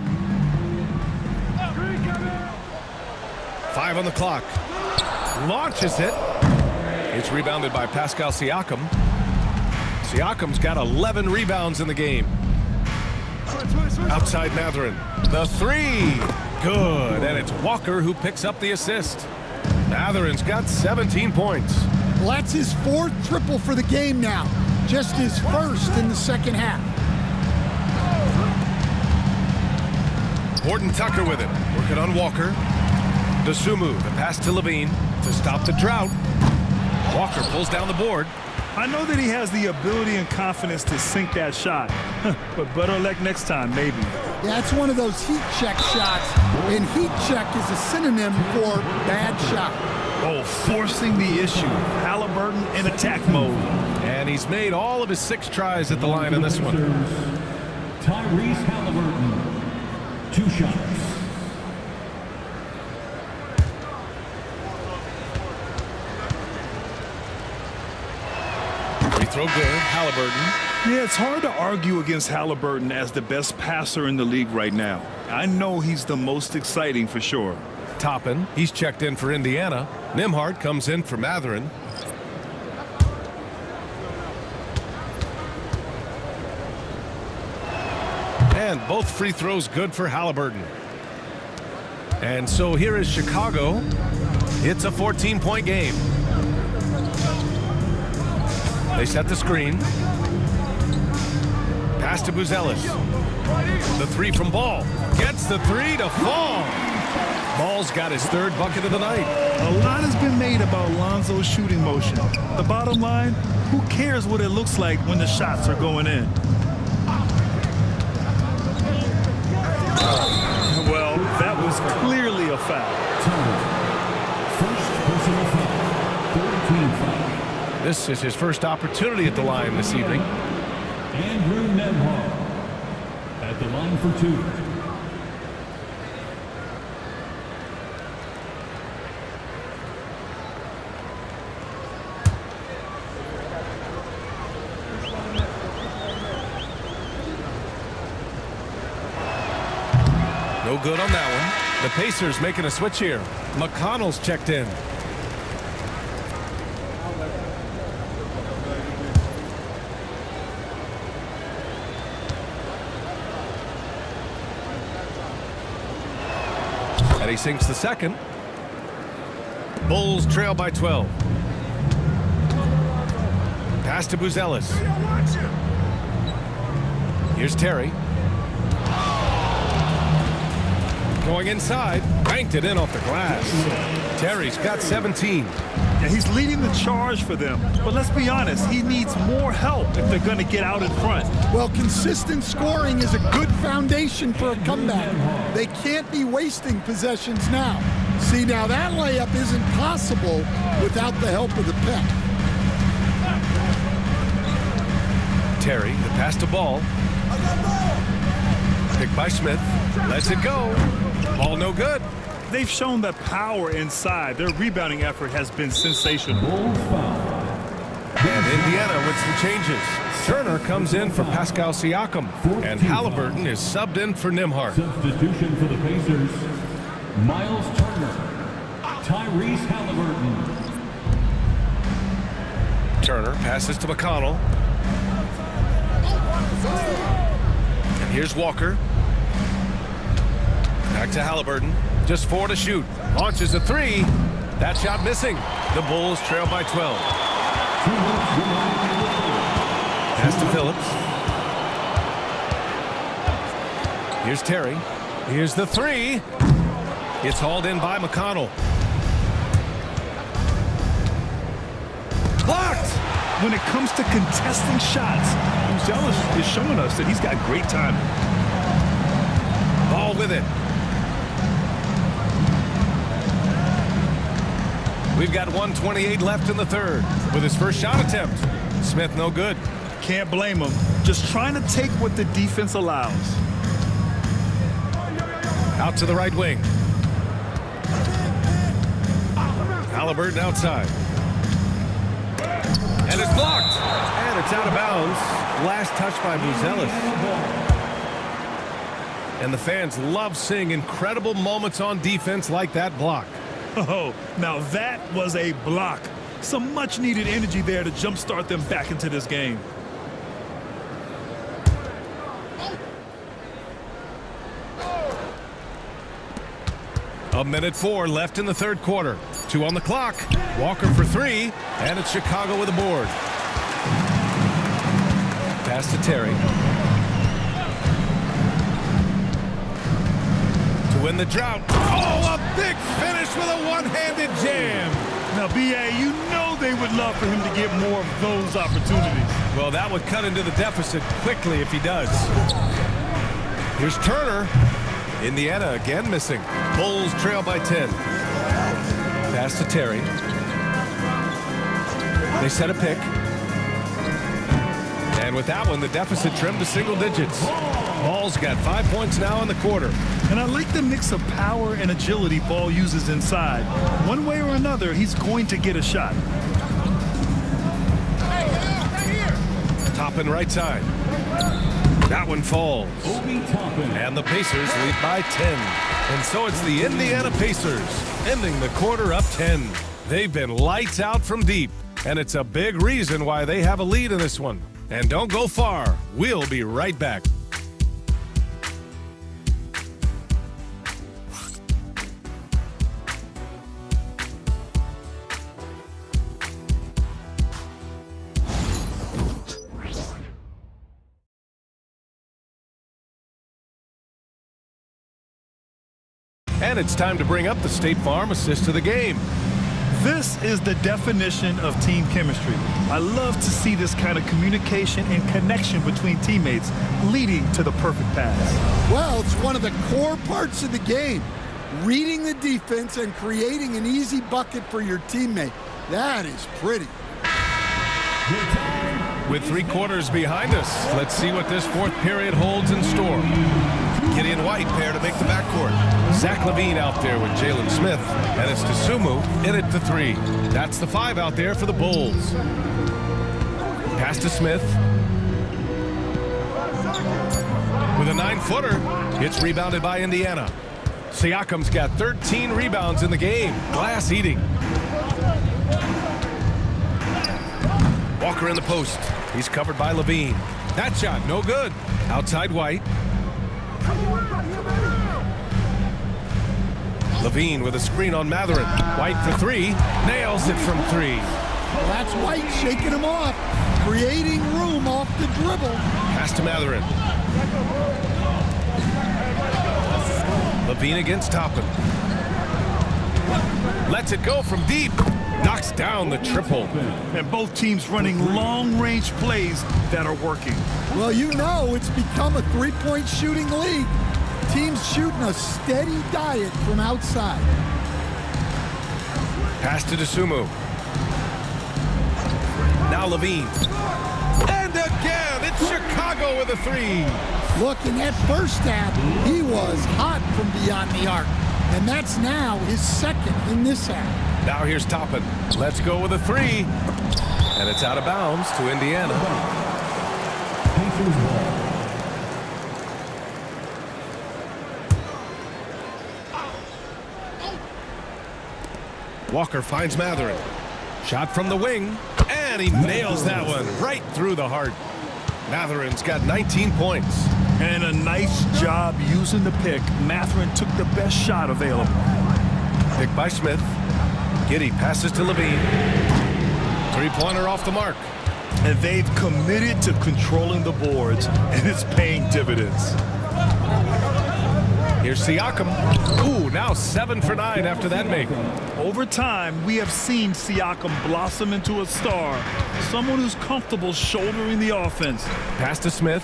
5 on the clock. Launches it. It's rebounded by Pascal Siakam. Siakam's got 11 rebounds in the game. Outside Matherin. The 3. Good. And it's Walker who picks up the assist. Matherin's got 17 points. Well, that's his 4th triple for the game now. Just his 1st in the second half. Horton Tucker with it. Working on Walker. DeSumo, the pass to Levine to stop the drought. Walker pulls down the board. I know that he has the ability and confidence to sink that shot, but better luck next time, maybe. Yeah, it's one of those heat check shots, and heat check is a synonym for bad shot. Oh, forcing the issue. Halliburton in attack mode. And he's made all of his 6 tries at the line in this one. Tyrese Halliburton. 2 shots. Free throw good. Halliburton. Yeah, it's hard to argue against Halliburton as the best passer in the league right now. I know he's the most exciting for sure. Toppin, he's checked in for Indiana. Nembhard comes in for Matherin. And both free throws good for Halliburton. And so here is Chicago. It's a 14-point game. They set the screen. Pass to Buzelis. The 3 from Ball. Gets the 3 to fall. Ball's got his 3rd bucket of the night. A lot has been made about Lonzo's shooting motion. The bottom line, who cares what it looks like when the shots are going in? Well, that was clearly a foul. First personal foul. 13 foul. This is his first opportunity at the line this evening. Andrew Nembhard at the line for 2. No good on that one. The Pacers making a switch here. McConnell's checked in. And he sinks the second. Bulls trail by 12. Pass to Buzelis. Here's Terry. Going inside, banked it in off the glass. Terry's got 17. Yeah, he's leading the charge for them. But let's be honest, he needs more help if they're going to get out in front. Well, consistent scoring is a good foundation for a comeback. They can't be wasting possessions now. See, now that layup isn't possible without the help of the pep. Terry, the pass to Ball. Picked by Smith. Lets it go. Ball no good. They've shown that power inside. Their rebounding effort has been sensational. And Indiana with some changes. Turner comes in for Pascal Siakam. And Halliburton is subbed in for Nembhard. Substitution for the Pacers. Miles Turner. Tyrese Halliburton. Turner passes to McConnell. And here's Walker. Back to Halliburton. Just 4 to shoot. Launches a 3. That shot missing. The Bulls trail by 12. Pass to Phillips. Here's Terry. Here's the 3. It's hauled in by McConnell. Blocked! When it comes to contesting shots, Buzelis is showing us that he's got great timing. Ball Ball with it. We've got 1:28 left in the third. With his first shot attempt, Smith no good. Can't blame him. Just trying to take what the defense allows. Out to the right wing. Halliburton outside. And it's blocked. And it's out of bounds. Last touch by Buzelis. And the fans love seeing incredible moments on defense like that block. Oh, now that was a block. Some much-needed energy there to jumpstart them back into this game. A minute 4 left in the third quarter. 2 on the clock. Walker for 3, and it's Chicago with a board. Pass to Terry. To win the drought. Oh, a big finish with a one-handed jam. Now, B.A., you know they would love for him to get more of those opportunities. Well, that would cut into the deficit quickly if he does. Here's Turner. Indiana again missing. Bulls trail by 10. Pass to Terry. They set a pick. And with that one, the deficit trimmed to single digits. Ball's got 5 points now in the quarter. And I like the mix of power and agility Ball uses inside. One way or another, he's going to get a shot. Toppin right side. That one falls. And the Pacers lead by 10. And so it's the Indiana Pacers ending the quarter up 10. They've been lights out from deep, and it's a big reason why they have a lead in this one. And don't go far. We'll be right back. And it's time to bring up the State Farm assist of the game. This is the definition of team chemistry. I love to see this kind of communication and connection between teammates leading to the perfect pass. Well, it's one of the core parts of the game. Reading the defense and creating an easy bucket for your teammate. That is pretty. With 3 quarters behind us, let's see what this fourth period holds in store. Gideon White pair to make the backcourt. Zach LaVine out there with Jalen Smith. And it's Tsumu in at the 3. That's the 5 out there for the Bulls. Pass to Smith. With a 9-footer, it's rebounded by Indiana. Siakam's got 13 rebounds in the game. Glass eating. Walker in the post. He's covered by LaVine. That shot, no good. Outside White. LaVine with a screen on Matherin. White for 3. Nails it from 3. Well, that's White shaking him off. Creating room off the dribble. Pass to Matherin. LaVine against Toppin. Lets it go from deep. Knocks down the triple. And both teams running long-range plays that are working. Well, you know it's become a three-point shooting league. Teams shooting a steady diet from outside. Pass to Tsumu. Now LaVine. And again, it's Chicago with a 3. Look, in that first half, he was hot from beyond the arc. And that's now his second in this half. Now here's Toppin. Let's go with a 3. And it's out of bounds to Indiana. Walker finds Matherin. Shot from the wing. And he nails that one right through the heart. Matherin's got 19 points. And a nice job using the pick. Matherin took the best shot available. Pick by Smith. Giddey passes to LaVine. 3-pointer off the mark. And they've committed to controlling the boards, and it's paying dividends. Here's Siakam. Ooh, now 7 for 9 after that make. Over time, we have seen Siakam blossom into a star, someone who's comfortable shouldering the offense. Pass to Smith.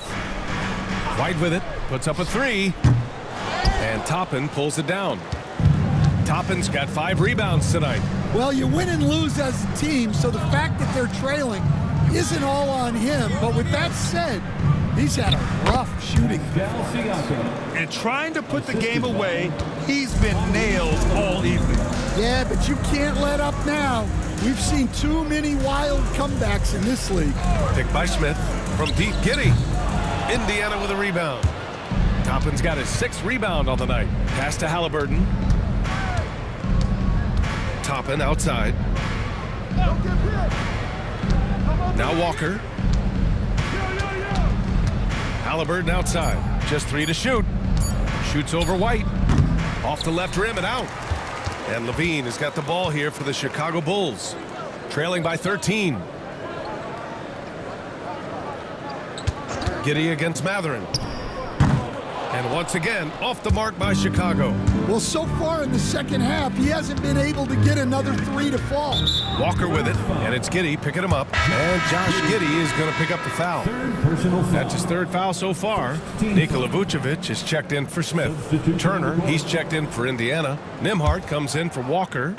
White with it, puts up a 3. And Toppin pulls it down. Toppin's got 5 rebounds tonight. Well, you win and lose as a team, so the fact that they're trailing isn't all on him. But with that said, he's had a rough shooting. And trying to put the game away, he's been nailed all evening. Yeah, but you can't let up now. We've seen too many wild comebacks in this league. Picked by Smith from deep. Giddy. Indiana with a rebound. Toppin's got his 6th rebound on the night. Pass to Halliburton. Toppin outside. Now Walker. Halliburton outside. Just 3 to shoot. Shoots over White. Off the left rim and out. And Levine has got the ball here for the Chicago Bulls. Trailing by 13. Giddy against Matherin. And once again, off the mark by Chicago. Well, so far in the second half, he hasn't been able to get another 3 to fall. Walker with it, and it's Giddy picking him up. And Josh Giddy is going to pick up the foul. That's his 3rd foul so far. Nikola Vucevic is checked in for Smith. Turner, he's checked in for Indiana. Nimhart comes in for Walker.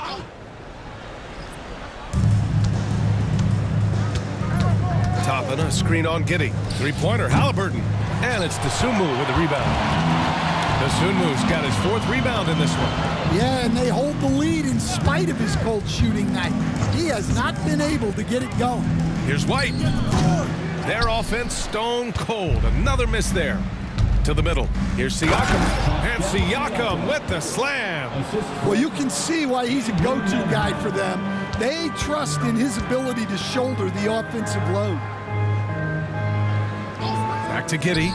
Toppin, a screen on Giddy. 3-pointer, Halliburton. And it's Dosunmu with the rebound. Dosunmu's got his 4th rebound in this one. Yeah, and they hold the lead in spite of his cold shooting night. He has not been able to get it going. Here's White. Their offense stone cold. Another miss there. To the middle. Here's Siakam. And Siakam with the slam. Well, you can see why he's a go-to guy for them. They trust in his ability to shoulder the offensive load. Back to Giddy.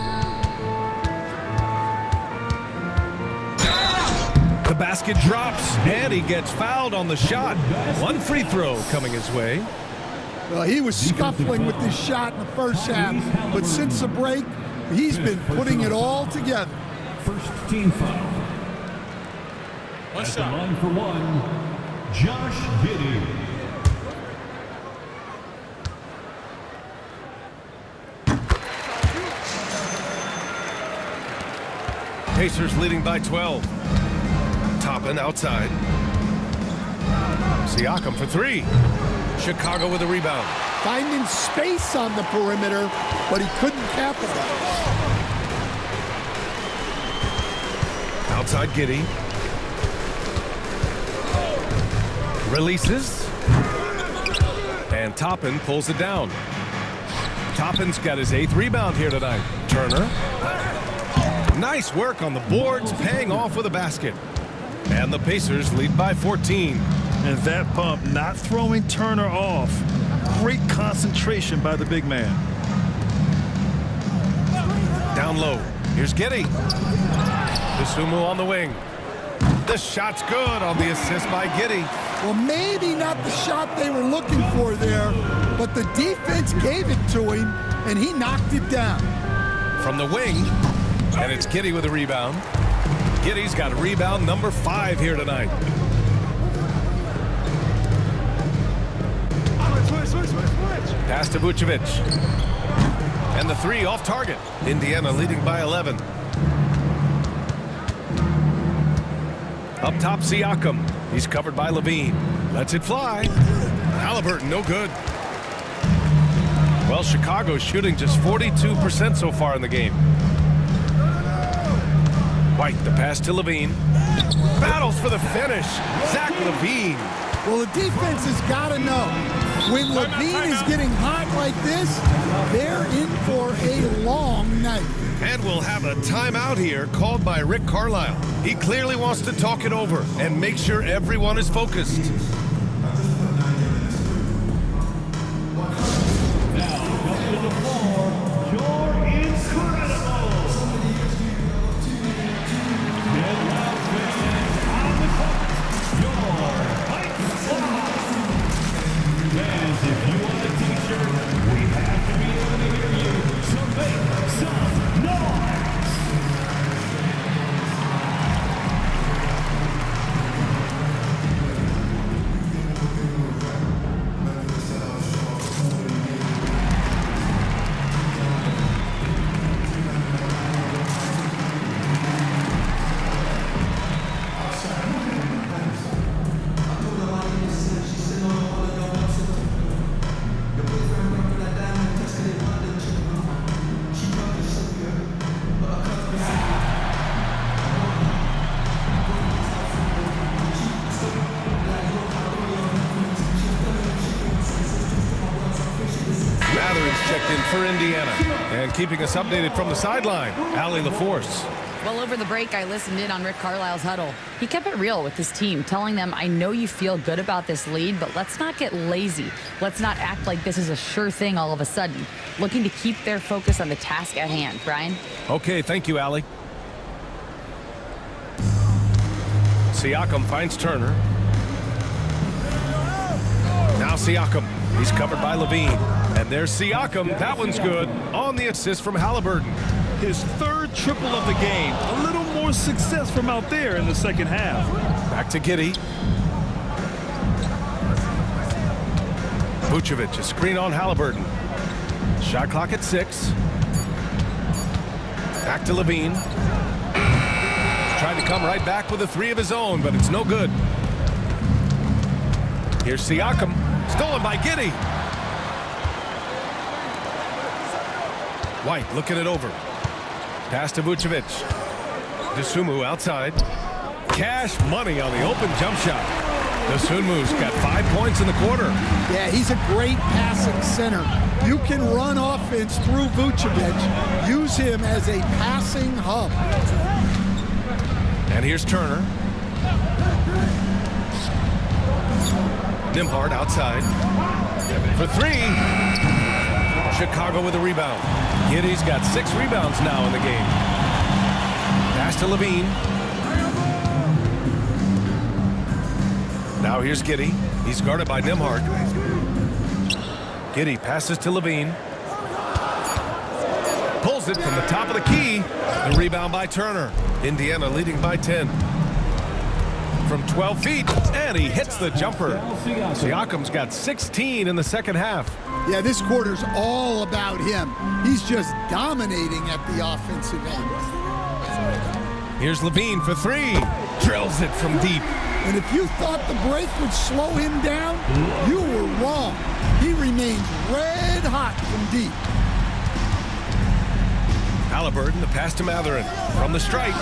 The basket drops, and he gets fouled on the shot. 1 free throw coming his way. Well, he was scuffling with this shot in the first half, but since the break, he's been putting it all together. First team foul. At the line for 1, Josh Giddy. Pacers leading by 12. Toppin outside. Siakam for 3. Chicago with a rebound. Finding space on the perimeter, but he couldn't capitalize. Outside Giddy. Releases. And Toppin pulls it down. Toppin's got his 8th rebound here tonight. Turner. Nice work on the boards, paying off with a basket. And the Pacers lead by 14. And that bump not throwing Turner off. Great concentration by the big man. Down low. Here's Giddy. Dosunmu on the wing. The shot's good on the assist by Giddy. Well, maybe not the shot they were looking for there, but the defense gave it to him, and he knocked it down. From the wing, and it's Giddy with a rebound. Giddy's got rebound number 5 here tonight. Pass to Vucevic. And the 3 off target. Indiana leading by 11. Up top, Siakam. He's covered by Levine. Lets it fly. Halliburton, no good. Well, Chicago's shooting just 42% so far in the game. White, the pass to Levine. Battles for the finish. Zach Levine. Well, the defense has got to know. When Levine is getting hot like this, they're in for a long night. And we'll have a timeout here called by Rick Carlisle. He clearly wants to talk it over and make sure everyone is focused. Now coming to the floor, you're incredible. Get loud fans on the court. Your Mike Fly. Fans, if you want a t-shirt, we have to be able to hear you. So make some noise. for Indiana. And keeping us updated from the sideline, Allie LaForce. Well, over the break, I listened in on Rick Carlisle's huddle. He kept it real with his team, telling them, I know you feel good about this lead, but let's not get lazy. Let's not act like this is a sure thing all of a sudden. Looking to keep their focus on the task at hand. Brian? Okay, thank you, Allie. Siakam finds Turner. Now Siakam. He's covered by Levine. And there's Siakam. That one's good. On the assist from Halliburton. His third triple of the game. A little more success from out there in the second half. Back to Giddey. Vucevic, a screen on Halliburton. Shot clock at 6. Back to Levine. Tried to come right back with a 3 of his own, but it's no good. Here's Siakam. Stolen by Giddey. White looking it over. Pass to Vucevic. Dosunmu outside. Cash money on the open jump shot. Dosunmu's got 5 points in the quarter. Yeah, he's a great passing center. You can run offense through Vucevic. Use him as a passing hub. And here's Turner. Nembhard outside. For 3. Chicago with a rebound. Giddey's got 6 rebounds now in the game. Pass to Levine. Now here's Giddey. He's guarded by Nembhard. Giddey passes to Levine. Pulls it from the top of the key. The rebound by Turner. Indiana leading by 10. From 12 feet, and he hits the jumper. Siakam's got 16 in the second half. Yeah, this quarter's all about him. He's just dominating at the offensive end. Here's Levine for 3. Drills it from deep. And if you thought the break would slow him down, you were wrong. He remains red hot from deep. Halliburton, the pass to Matherin. From the stripe.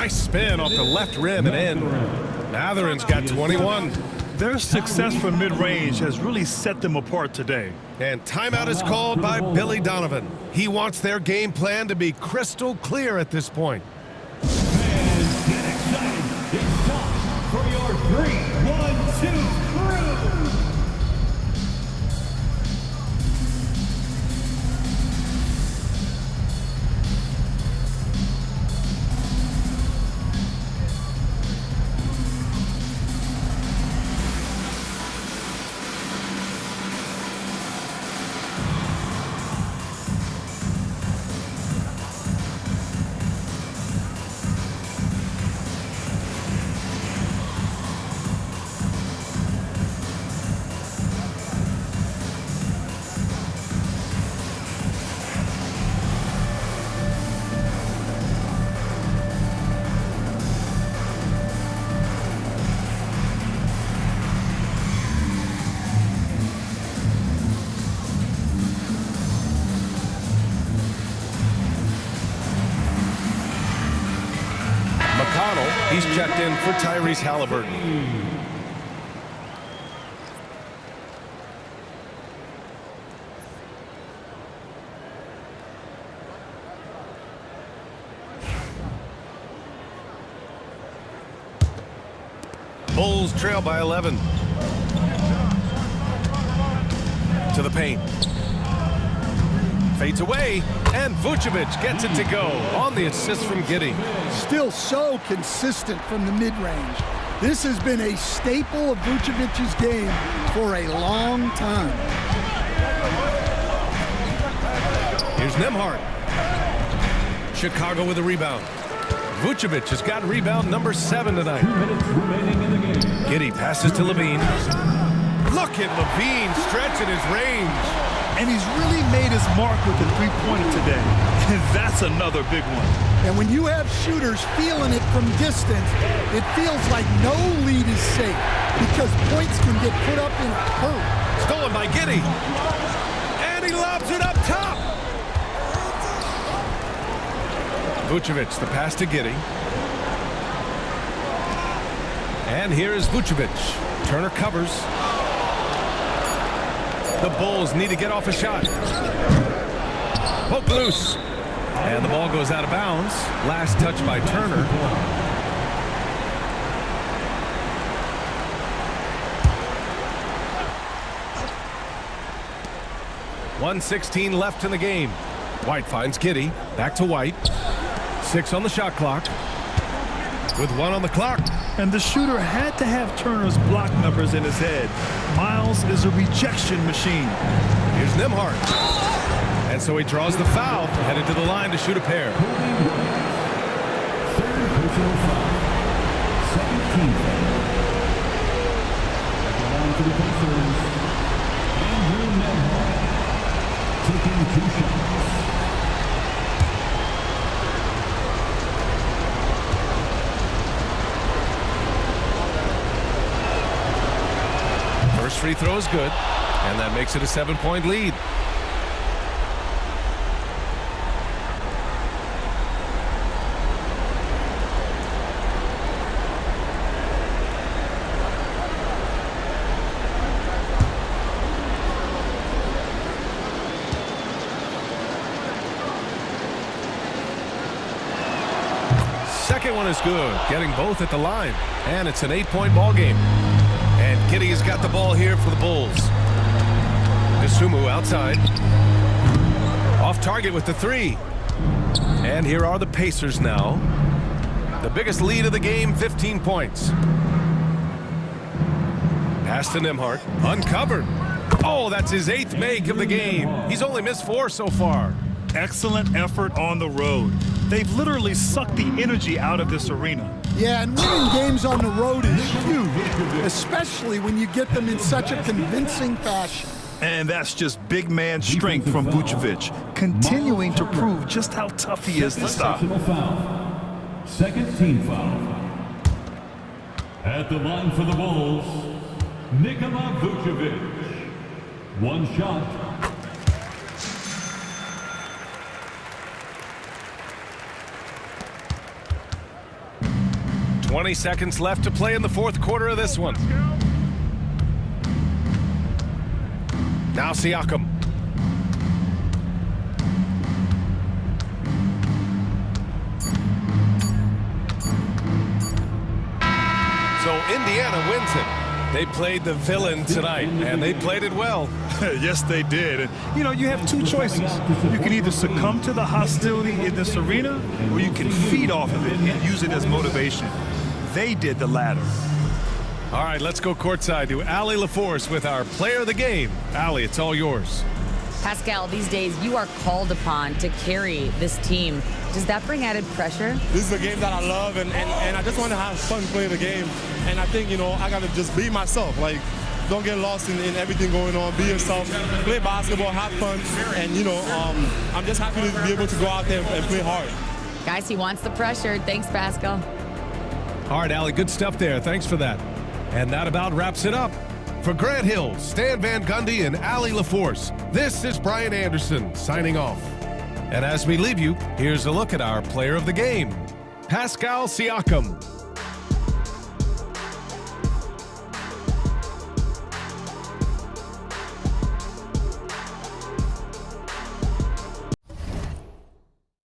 Nice spin off the left rim and in. Matherin's got 21. Their success from mid-range has really set them apart today. And timeout is called by Billy Donovan. He wants their game plan to be crystal clear at this point. Fans, get excited. It's time for your 3, 1, 2 crew. He's checked in for Tyrese Halliburton. Bulls trail by 11. To the paint. Fades away, and Vucevic gets it to go on the assist from Giddey. Still so consistent from the mid-range. This has been a staple of Vucevic's game for a long time. Here's Nembhard. Chicago with a rebound. Vucevic has got rebound number 7 tonight. Giddey passes to Levine. Look at Levine stretching his range. And he's really made his mark with the three-pointer today. And that's another big one. And when you have shooters feeling it from distance, it feels like no lead is safe because points can get put up in a hurry. Stolen by Giddey. And he lobs it up top. Vucevic, the pass to Giddey. And here is Vucevic. Turner covers. The Bulls need to get off a shot. Poke loose. And the ball goes out of bounds. Last touch by Turner. .116 left in the game. White finds Giddey. Back to White. 6 on the shot clock. With 1 on the clock. And the shooter had to have Turner's block numbers in his head. Miles is a rejection machine. Here's Nembhard. And so he draws the foul, headed to the line to shoot a pair. Third personal foul. Second team foul. At the line for the Pacers, Andrew Nembhard, taking 2 shots. First free throw is good, and that makes it a 7-point lead. Second one is good, getting both at the line, and it's an 8-point ball game. And Giddey has got the ball here for the Bulls. Dosunmu outside. Off target with the 3. And here are the Pacers now. The biggest lead of the game, 15 points. Pass to Nembhard. Uncovered. Oh, that's his 8th make of the game. He's only missed 4 so far. Excellent effort on the road. They've literally sucked the energy out of this arena. Yeah, and winning games on the road is huge, especially when you get them in such a convincing fashion. And that's just big man strength from Vucevic, continuing to prove just how tough he is to stop. Foul. Second team foul. At the line for the Bulls, Nikola Vucevic. 1 shot. 20 seconds left to play in the 4th quarter of this one. Now Siakam. So Indiana wins it. They played the villain tonight, and they played it well. Yes, they did. And, you know, you have 2 choices. You can either succumb to the hostility in this arena, or you can feed off of it and use it as motivation. They did the latter. All right, let's go courtside to Allie LaForce with our player of the game. Allie, it's all yours. Pascal, these days you are called upon to carry this team. Does that bring added pressure? This is a game that I love, and I just want to have fun playing the game. And I think, you know, I got to just be myself. Like, don't get lost in everything going on. Be yourself, play basketball, have fun. And, you know, I'm just happy to be able to go out there and play hard. Guys, he wants the pressure. Thanks, Pascal. All right, Allie, good stuff there. Thanks for that. And that about wraps it up. For Grant Hill, Stan Van Gundy, and Allie LaForce, this is Brian Anderson signing off. And as we leave you, here's a look at our player of the game, Pascal Siakam.